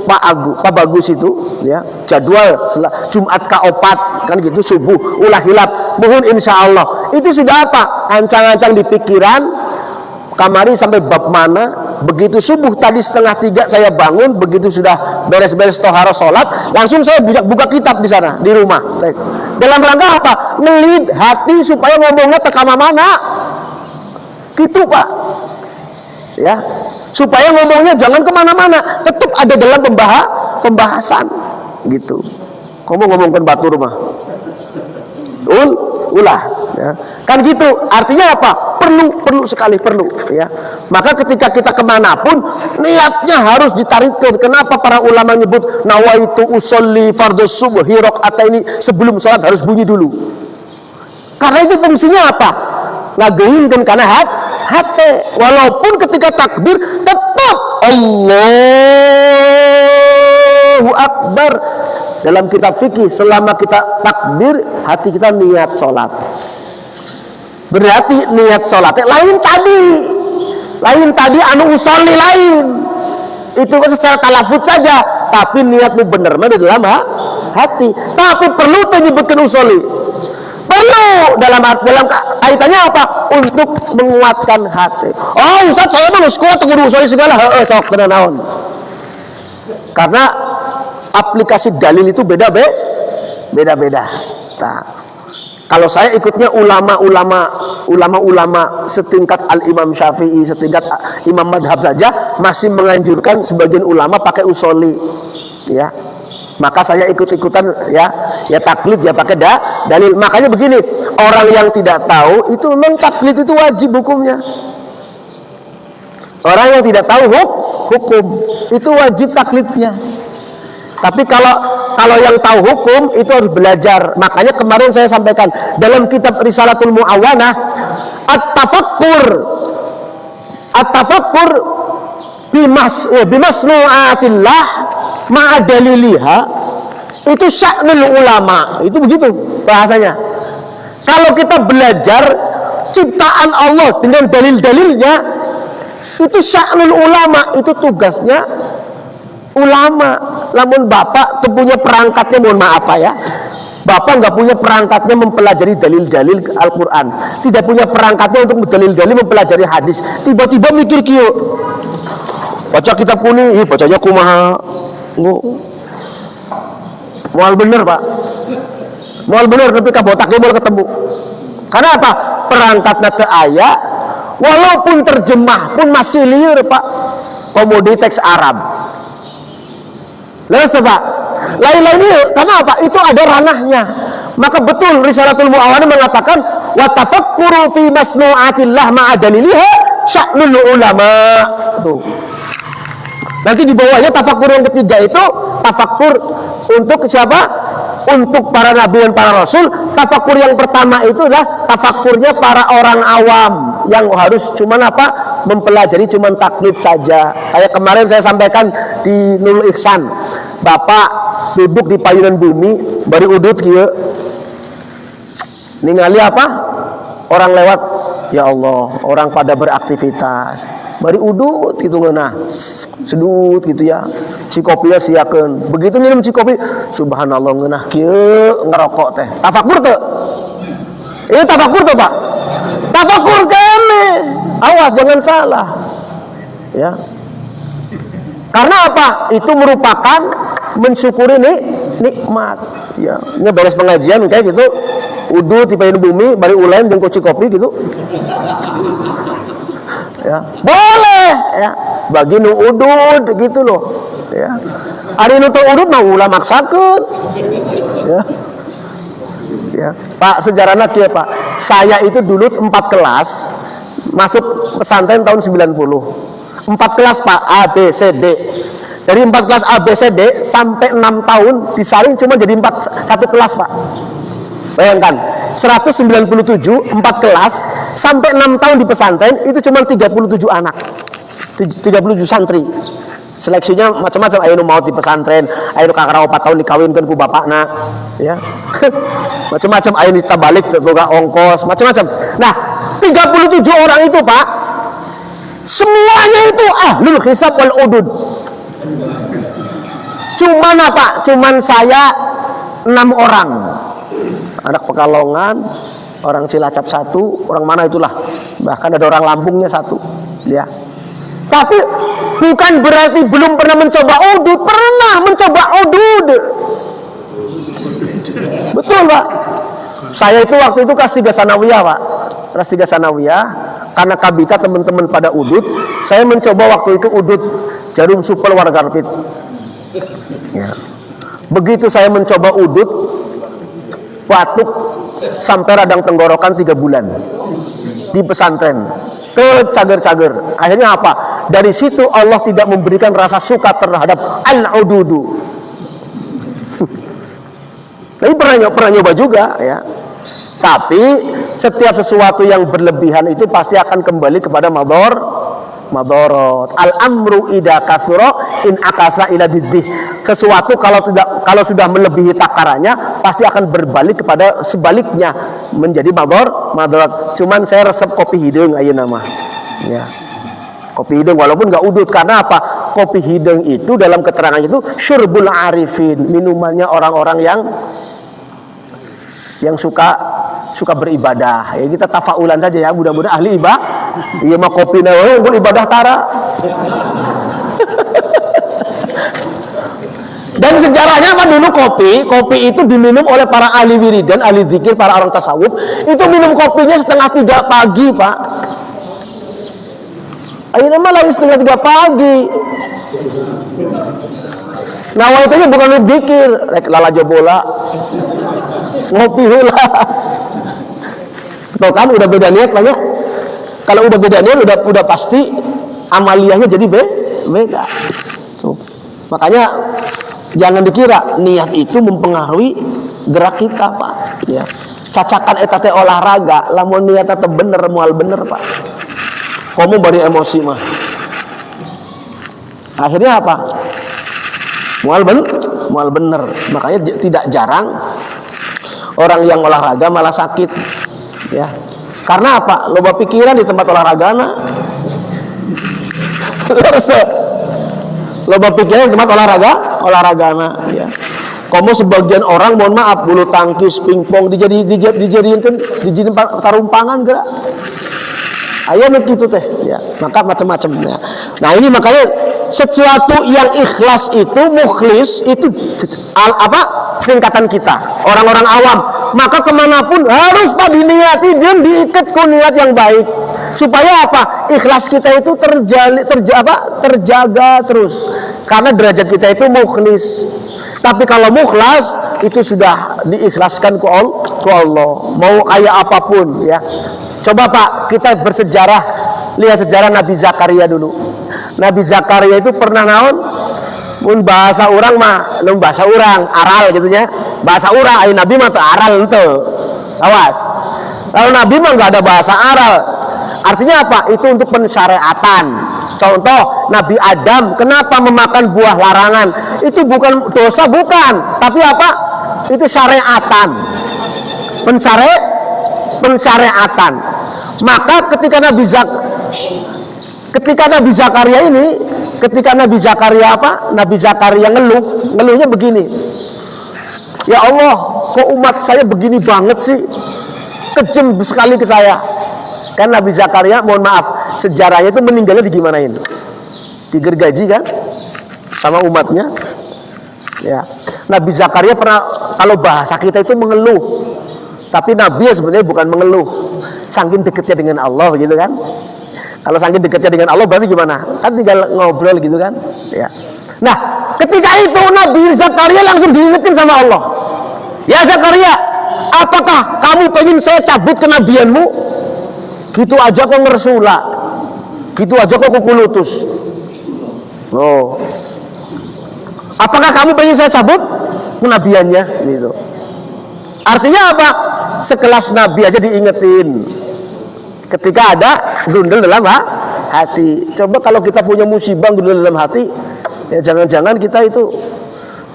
Pak Bagus itu, ya, jadwal Jumat ka-4 kan gitu subuh ulah hilap mohon insyaallah. Itu sudah apa? Ancang-ancang di pikiran kamari sampai bab mana. Begitu subuh tadi 2:30 saya bangun, begitu sudah beres-beres toharo sholat, langsung saya buka kitab di sana di rumah. Dalam rangka apa? Ngelid hati supaya ngomongnya teka mana. Gitu, Pak. Ya, supaya ngomongnya jangan kemana-mana, tetap ada dalam pembahasan gitu. Kamu ngomongkan batur mah ulah ya. Kan gitu, artinya apa? Perlu sekali perlu ya. Maka ketika kita kemanapun niatnya harus ditarikkan. Kenapa para ulama nyebut nawaitu usolli fardhu subhi rakaataini, sebelum sholat harus bunyi dulu? Karena itu fungsinya apa? Ngagehinkeun kana hati. Walaupun ketika takbir tetap Allahu Akbar. Dalam kitab fikih selama kita takbir hati kita niat sholat. Berarti niat sholatnya lain tadi anu usolli lain. Itu secara talafut saja, tapi niatmu bener mah di dalam hati. Tapi perlu menyebutkan usolli. Perlu dalam kaitannya apa? Untuk menguatkan hati. Oh Ustaz, saya mah geus kuat kudu usolli segala. Heeh, sok bener naon. Karena aplikasi dalil itu beda-beda. Nah, kalau saya ikutnya ulama-ulama setingkat Al-Imam Syafi'i, setingkat Imam Madhab saja masih menganjurkan sebagian ulama pakai usolli, ya. Maka saya ikut-ikutan ya taklid ya pakai dalil. Makanya begini, orang yang tidak tahu itu memang taklid itu wajib hukumnya. Orang yang tidak tahu hukum itu wajib taklidnya. Tapi kalau yang tahu hukum itu harus belajar. Makanya kemarin saya sampaikan dalam kitab Risalatul Mu'awanah, at-tafakkur bimasnu'atillah ma'a daliliha, itu sya'nul ulama. Itu begitu bahasanya. Kalau kita belajar ciptaan Allah dengan dalil-dalilnya, itu sya'nul ulama, itu tugasnya ulama. Namun bapak punya perangkatnya, mohon maaf ya, bapak nggak punya perangkatnya mempelajari dalil-dalil Al-Quran, tidak punya perangkatnya untuk dalil-dalil mempelajari hadis. Tiba-tiba mikir kieu, baca kitab kuning, bacanya kumaha, mual bener pak, mual bener tapi kabotaknya mau ketemu. Karena apa? Perangkatnya teu aya, walaupun terjemah pun masih liar pak, komodi teks Arab. Lalu Pak, lain-lainnya karena apa? Itu ada ranahnya. Maka betul Risalatul Mu'awanah mengatakan wa tafakkuru fi masnu'atillah ma'a daliliha sya'nul ulama. Tuh. Nanti di bawahnya tafakkur yang ketiga itu tafakkur untuk siapa? Untuk para nabi dan para rasul. Tafakkur yang pertama itu adalah tafakkurnya para orang awam yang harus cuman apa? Mempelajari cuman taklid saja. Kayak kemarin saya sampaikan di Nurul Ihsan, bapak duduk di payunan bumi bari udut kieu ningali apa? Orang lewat, ya Allah, orang pada beraktivitas bari udut gitu ngeunah sedut gitu ya, cikopinya siakeun. Begitu minum cikopi, subhanallah ngeunah kieu ngerokok teh. Tafakur teh. Ini tafakur tuh Pak. Tafakur kene. Awas jangan salah. Ya. Karena apa? Itu merupakan mensyukuri nikmat. Ya, ini beres pengajian kayak gitu. Udut di payun bumi, bari ulen jeung cikopi gitu. Ya, boleh ya. Bagi nu udut gitu loh. Ya. Ari nu teu udut mah ulah maksakeun. Ya. Ya, Pak, sejarahnya kia Pak. Saya itu dulu 4 kelas masuk pesantren tahun 90. 4 kelas Pak, A, B, C, D. Dari 4 kelas A, B, C, D sampai 6 tahun disaring cuma jadi 1 kelas Pak. Bayangkan, 197 4 kelas sampai 6 tahun di pesantren itu cuma 37 anak. 37 santri. Seleksinya macam-macam, ayo mau di pesantren, ayo kakak 4 tahun dikawinkan ku bapakna, ya. Macam-macam, ayo kita balik boga ongkos, macam-macam. Nah, 37 orang itu Pak, semuanya itu ahlul hisab wal udud. Cuman apa? Cuman saya 6 orang. Anak Pekalongan, orang Cilacap 1, orang mana itulah. Bahkan ada orang Lampungnya 1, ya. Tapi bukan berarti belum pernah mencoba udud, pernah mencoba udud. Betul Pak. Saya itu waktu itu kelas 3 sanawiyah Pak. Kelas 3 sanawiyah, karena kabita teman-teman pada udud, saya mencoba waktu itu udud jarum supel wargarpit. Ya. Begitu saya mencoba udud, batuk sampai radang tenggorokan 3 bulan di pesantren. Tercager-cager. Akhirnya apa? Dari situ Allah tidak memberikan rasa suka terhadap al-ududu. Tapi pernah nyoba juga ya. Tapi setiap sesuatu yang berlebihan itu pasti akan kembali kepada madorot. Al-amru idza kathura in akasa ila diddih. Sesuatu kalau sudah melebihi takarannya pasti akan berbalik kepada sebaliknya menjadi madorot. Cuman saya resep kopi hidung ayeuna mah. Ya. Kopi hidung walaupun nggak udud, karena apa? Kopi hidung itu dalam keterangan itu syurbul arifin, minumannya orang-orang yang suka beribadah. Ya kita tafaulan saja ya, mudah-mudahan ahli ibadah. Iya mah kopi nawe ibadah tara. Dan sejarahnya apa dulu kopi itu diminum oleh para ahli wiridan, ahli zikir, para orang tasawuf. Itu minum kopinya 2:30 pagi, Pak. Ayeuna mah lagi 2:30 pagi. Nawa itu bukan lu zikir, rek lalajo bola. Ngopi heula. Tuh kan udah beda niat banyak. Kalau udah beda niat udah pasti amaliyahnya jadi beda. Tuh. Makanya jangan dikira niat itu mempengaruhi gerak kita, Pak. Ya. Cacakan eta teh olahraga, lamun niat teh bener moal bener, Pak. Kamu bari emosi mah. Akhirnya apa? Moal bener. Makanya tidak jarang orang yang olahraga malah sakit. Ya. Karena apa? Loba pikiran di tempat olahragana. Loba pikiran di tempat olahragana, ya. Kamu sebagian orang mohon maaf bulu tangkis, pingpong dijadiin tarumpangan gerak. Ayo begitu teh, ya. Maka macam-macam ya. Nah, ini makanya sesuatu yang ikhlas itu mukhlis itu tingkatan kita, orang-orang awam. Maka kemanapun harus pada diniati dan diikat ku niat yang baik. Supaya apa? Ikhlas kita itu terjaga terus. Karena derajat kita itu mukhlis. Tapi kalau mukhlas itu sudah diikhlaskan ku Allah. Mau kayak apapun ya. Coba Pak, kita bersejarah, lihat sejarah Nabi Zakaria dulu. Nabi Zakaria itu pernah naon? Mun bahasa orang mah, bahasa orang aral gitu ya. Bahasa orang, ayo Nabi mah teu aral ente. Awas. Kalau Nabi mah nggak ada bahasa aral. Artinya apa? Itu untuk pensyariatan. Contoh Nabi Adam, kenapa memakan buah larangan? Itu bukan dosa, bukan. Tapi apa? Itu syariatan. Pensyariatan. Maka ketika Nabi Zakaria Nabi Zakaria ngeluhnya begini. Ya Allah, kok umat saya begini banget sih? Kejam sekali ke saya. Kan Nabi Zakaria, mohon maaf, sejarahnya itu meninggalnya digimanain? Digergaji kan? Sama umatnya. Ya. Nabi Zakaria pernah, kalau bahasa kita itu mengeluh. Tapi Nabi ya sebenarnya bukan mengeluh. Saking dekatnya dengan Allah gitu kan. Kalau saking dekatnya dengan Allah berarti gimana? Kan tinggal ngobrol gitu kan. Ya. Nah, ketika itu Nabi Zakaria langsung diingetin sama Allah. Ya Zakaria, apakah kamu pengen saya cabut kenabianmu? Gitu aja kok ngersula, gitu aja kok kukulutus. Oh, apakah kamu pengen saya cabut kenabiannya? Gitu. Artinya apa? Sekelas nabi aja diingetin ketika ada gundul dalam hati. Coba kalau kita punya musibah gundul dalam hati, ya jangan-jangan kita itu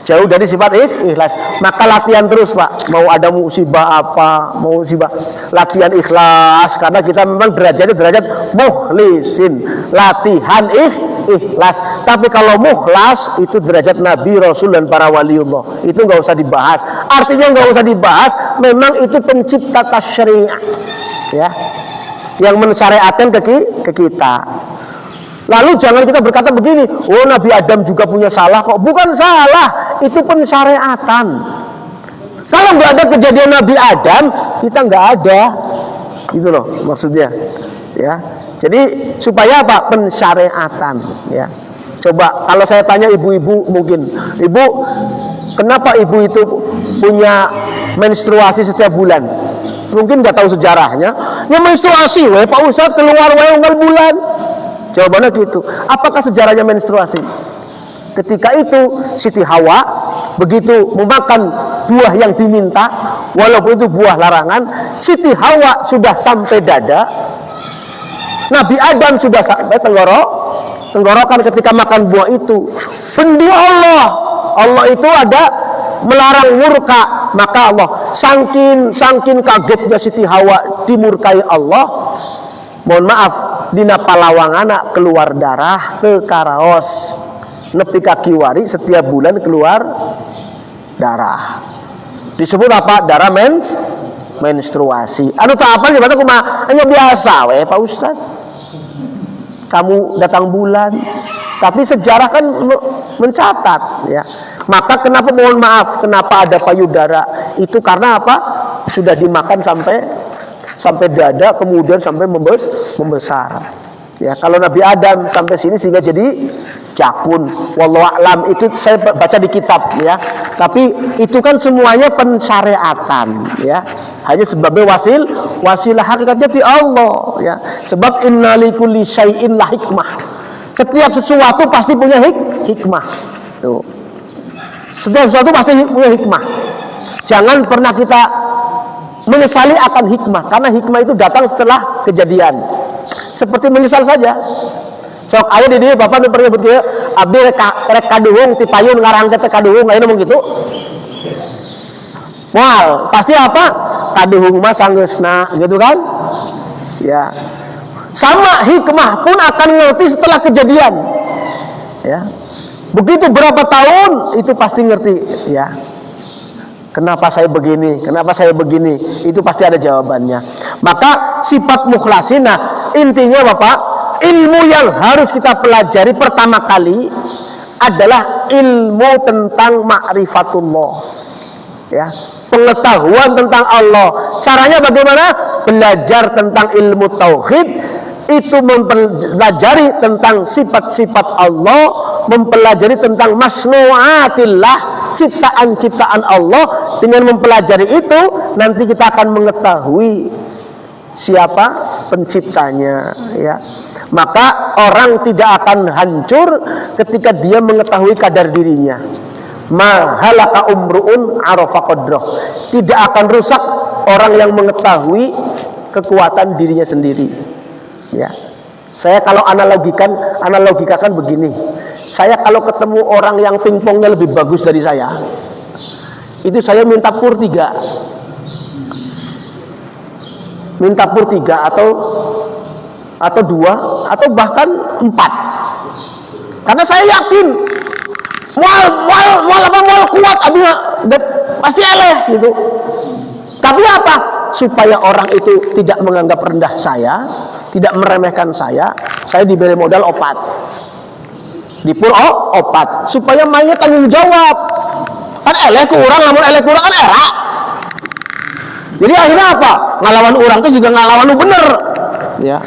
jauh dari sifat ikhlas. Maka latihan terus, Pak. Mau ada musibah apa, mau musibah, latihan ikhlas, karena kita memang derajatnya derajat mukhlisin. Latihan ikhlas. Tapi kalau mukhlas itu derajat Nabi, Rasul dan para waliullah. Itu nggak usah dibahas. Artinya nggak usah dibahas. Memang itu pencipta tasyri', ya, yang mensyariatkan ke kita. Lalu jangan kita berkata begini, oh Nabi Adam juga punya salah kok. Bukan salah, itu pensyariatan. Kalau nggak ada kejadian Nabi Adam, kita nggak ada, gitu loh maksudnya, ya. Jadi supaya apa? Pensyariatan, ya. Coba kalau saya tanya ibu-ibu, mungkin ibu, kenapa ibu itu punya menstruasi setiap bulan? Mungkin nggak tahu sejarahnya. Ya menstruasi, Pak Ustadz keluar unggal bulan. Jawabannya gitu. Apakah sejarahnya menstruasi? Ketika itu Siti Hawa begitu memakan buah yang diminta, walaupun itu buah larangan, Siti Hawa sudah sampai dada, Nabi Adam sudah sampai tenggorokan ketika makan buah itu. Bendi Allah itu ada melarang murka, maka Allah saking kagetnya Siti Hawa dimurkai Allah. Mohon maaf, dina palawangana keluar darah ke karaos, nepi kaki wari setiap bulan keluar darah. Disebut apa? Darah menstruasi. Anu tak apa gimana kumaha? Hanya biasa Pak Ustadz. Kamu datang bulan, tapi sejarah kan mencatat, ya. Maka kenapa, mohon maaf, kenapa ada payudara? Itu karena apa? Sudah dimakan sampai dada, kemudian sampai membesar. Ya, kalau Nabi Adam sampai sini sehingga jadi jakun. Wallahu a'lam, itu saya baca di kitab, ya. Tapi itu kan semuanya pensyariatan, ya. Hanya sebabnya wasilah, hakikatnya di Allah, ya. Sebab innalikulli syai'in la hikmah. Setiap sesuatu pasti punya hikmah. Tuh. Setiap sesuatu pasti punya hikmah. Jangan pernah kita menyesali akan hikmah, karena hikmah itu datang setelah kejadian. Seperti menyesal saja. Sok aya di dieu bapak nu pernah nyebut kieu, abdi rek kaduhung ti payun ngarang teh kaduhung, aya ngomong gitu. Moal, pasti apa? Kaduhung mah sanggeusna, gitu kan? Ya. Sama hikmah pun akan ngerti setelah kejadian. Ya. Begitu berapa tahun itu pasti ngerti, ya. Kenapa saya begini? Kenapa saya begini? Itu pasti ada jawabannya. Maka sifat mukhlasin, nah intinya Bapak, ilmu yang harus kita pelajari pertama kali adalah ilmu tentang ma'rifatullah. Ya, pengetahuan tentang Allah. Caranya bagaimana? Belajar tentang ilmu tauhid, itu mempelajari tentang sifat-sifat Allah, mempelajari tentang masnu'atillah, ciptaan-ciptaan Allah. Dengan mempelajari itu nanti kita akan mengetahui siapa penciptanya, ya. Maka orang tidak akan hancur ketika dia mengetahui kadar dirinya. Ma halaka umruun arafa qadrah. Tidak akan rusak orang yang mengetahui kekuatan dirinya sendiri, ya. Saya kalau analogikakan begini. Saya kalau ketemu orang yang pingpongnya lebih bagus dari saya, itu saya minta pur 3. Minta pur 3 atau 2 atau bahkan 4. Karena saya yakin mual kuat abinya pasti eleh gitu. Tapi apa? Supaya orang itu tidak menganggap rendah saya, tidak meremehkan saya diberi modal opat. Dipur opat supaya mainnya tanggung jawab. Kan eleh ku urang, lamun eleh ku urang kan era. Jadi akhirnya apa? Ngalawan urang itu juga ngalawan bener. Ya.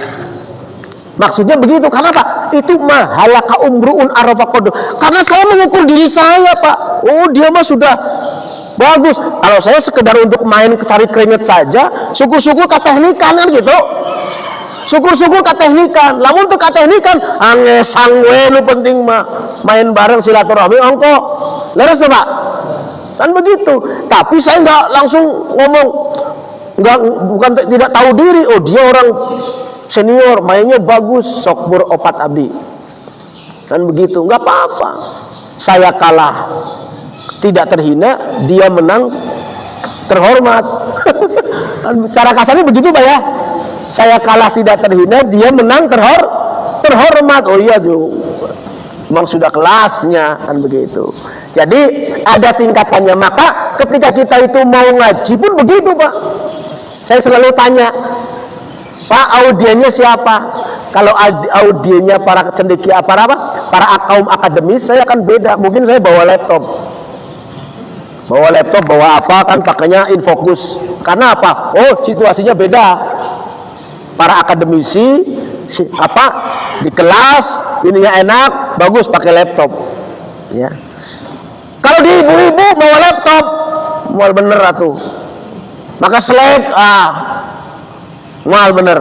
Maksudnya begitu. Karena apa? Itu mahalaka umruun arafa qadr. Karena saya mengukur diri saya, Pak. Oh, dia mah sudah bagus. Kalau saya sekedar untuk main cari keringet saja, syukur-syukur kateknikan kan gitu. Syukur-syukur kateknikan. Lamun teu kateknikan, angesang we nu penting mah main bareng silaturahmi ongko. Leres tuh Pak? Kan begitu. Tapi saya nggak langsung ngomong, bukan tidak tahu diri. Oh dia orang senior, mainnya bagus, sok beropat abdi. Kan begitu, nggak apa-apa. Saya kalah tidak terhina, dia menang terhormat. Cara kasarnya begitu Pak ya. Saya kalah tidak terhina, dia menang terhormat. Oh iya Jo, memang sudah kelasnya kan begitu. Jadi ada tingkatannya. Maka ketika kita itu mau ngaji pun begitu Pak. Saya selalu tanya, Pak audiennya siapa? Kalau audiennya para cendekia, para kaum akademis, saya akan beda. Mungkin saya bawa laptop, bawa apa kan pakainya Infocus. Karena apa? Oh situasinya beda. Para akademisi di kelas ininya enak, bagus pakai laptop. Ya. Kalau di ibu-ibu bawa laptop, mal bener atuh. Maka Slack mal bener.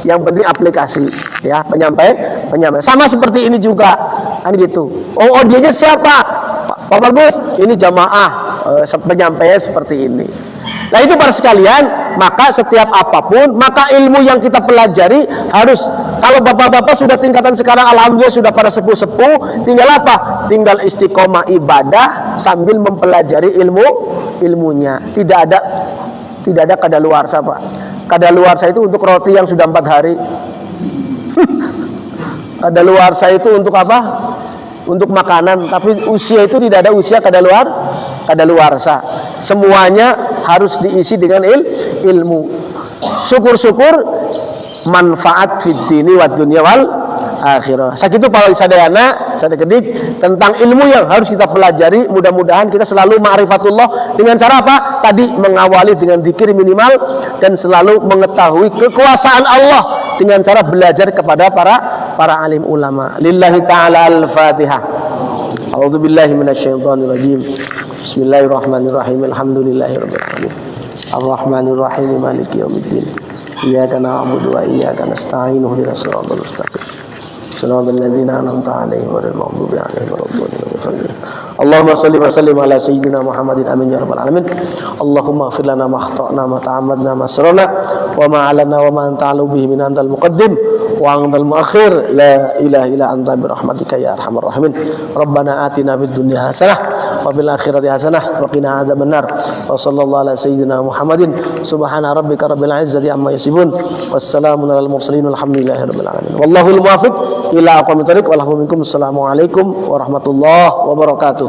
Yang penting aplikasi, ya penyampaian. Sama seperti ini juga, kan gitu. Oh audiennya siapa? Pak Bagus, ini jamaah penyampaian seperti ini. Nah itu para sekalian, maka setiap apapun, maka ilmu yang kita pelajari harus, kalau bapak-bapak sudah tingkatan sekarang alhamdulillah sudah pada sepuh-sepuh, tinggal apa? Tinggal istiqomah ibadah sambil mempelajari ilmunya. Tidak ada kadaluarsa Pak. Kadaluarsa itu untuk roti yang sudah 4 hari. Kadaluarsa itu untuk apa? Untuk makanan. Tapi usia itu tidak ada usia kadaluarsa. Semuanya harus diisi dengan ilmu. Syukur-syukur manfaat fid dini wad dunya wal akhirah. Sakitu Pak sadayana sadekedik tentang ilmu yang harus kita pelajari. Mudah-mudahan kita selalu ma'rifatullah dengan cara apa? Tadi mengawali dengan zikir minimal dan selalu mengetahui kekuasaan Allah dengan cara belajar kepada para alim ulama. Lillahi ta'ala al-Fatihah. A'udzubillahi minasyaitonirrajim. Bismillahirrahmanirrahim. Alhamdulillahirabbil alamin. Arrahmanir rahim maliki yaumiddin. Iyyaka na'budu wa iyyaka nasta'in. Ihdinas siratal mustaqim. Shiratal ladzina an'amta 'alaihim ghairil maghdubi 'alaihim waladdallin. Allahumma shalli wa sallim ala sayyidina Muhammadin amin ya rabbal alamin. Allahumma ighfir lana ma akhtana ma ta'ammadna ma asrarna wa ma 'alana wa ma anta 'alu bihi min antal muqaddim wa antal muakhir. La ilaha illa anta bi rahmatika ya arhamar rahimin. Rabbana atina fid dunya hasanah wa fil akhirati hasanah wa qina adzabannar. Wa sallallahu ala sayyidina Muhammadin subhana rabbika rabbil izzati amma yasifun wassalamun alal mursalin walhamdulillahi rabbil alamin. Wallahul muwaffiq ila aqwamit thoriq. Assalamualaikum warahmatullahi wabarakatuh.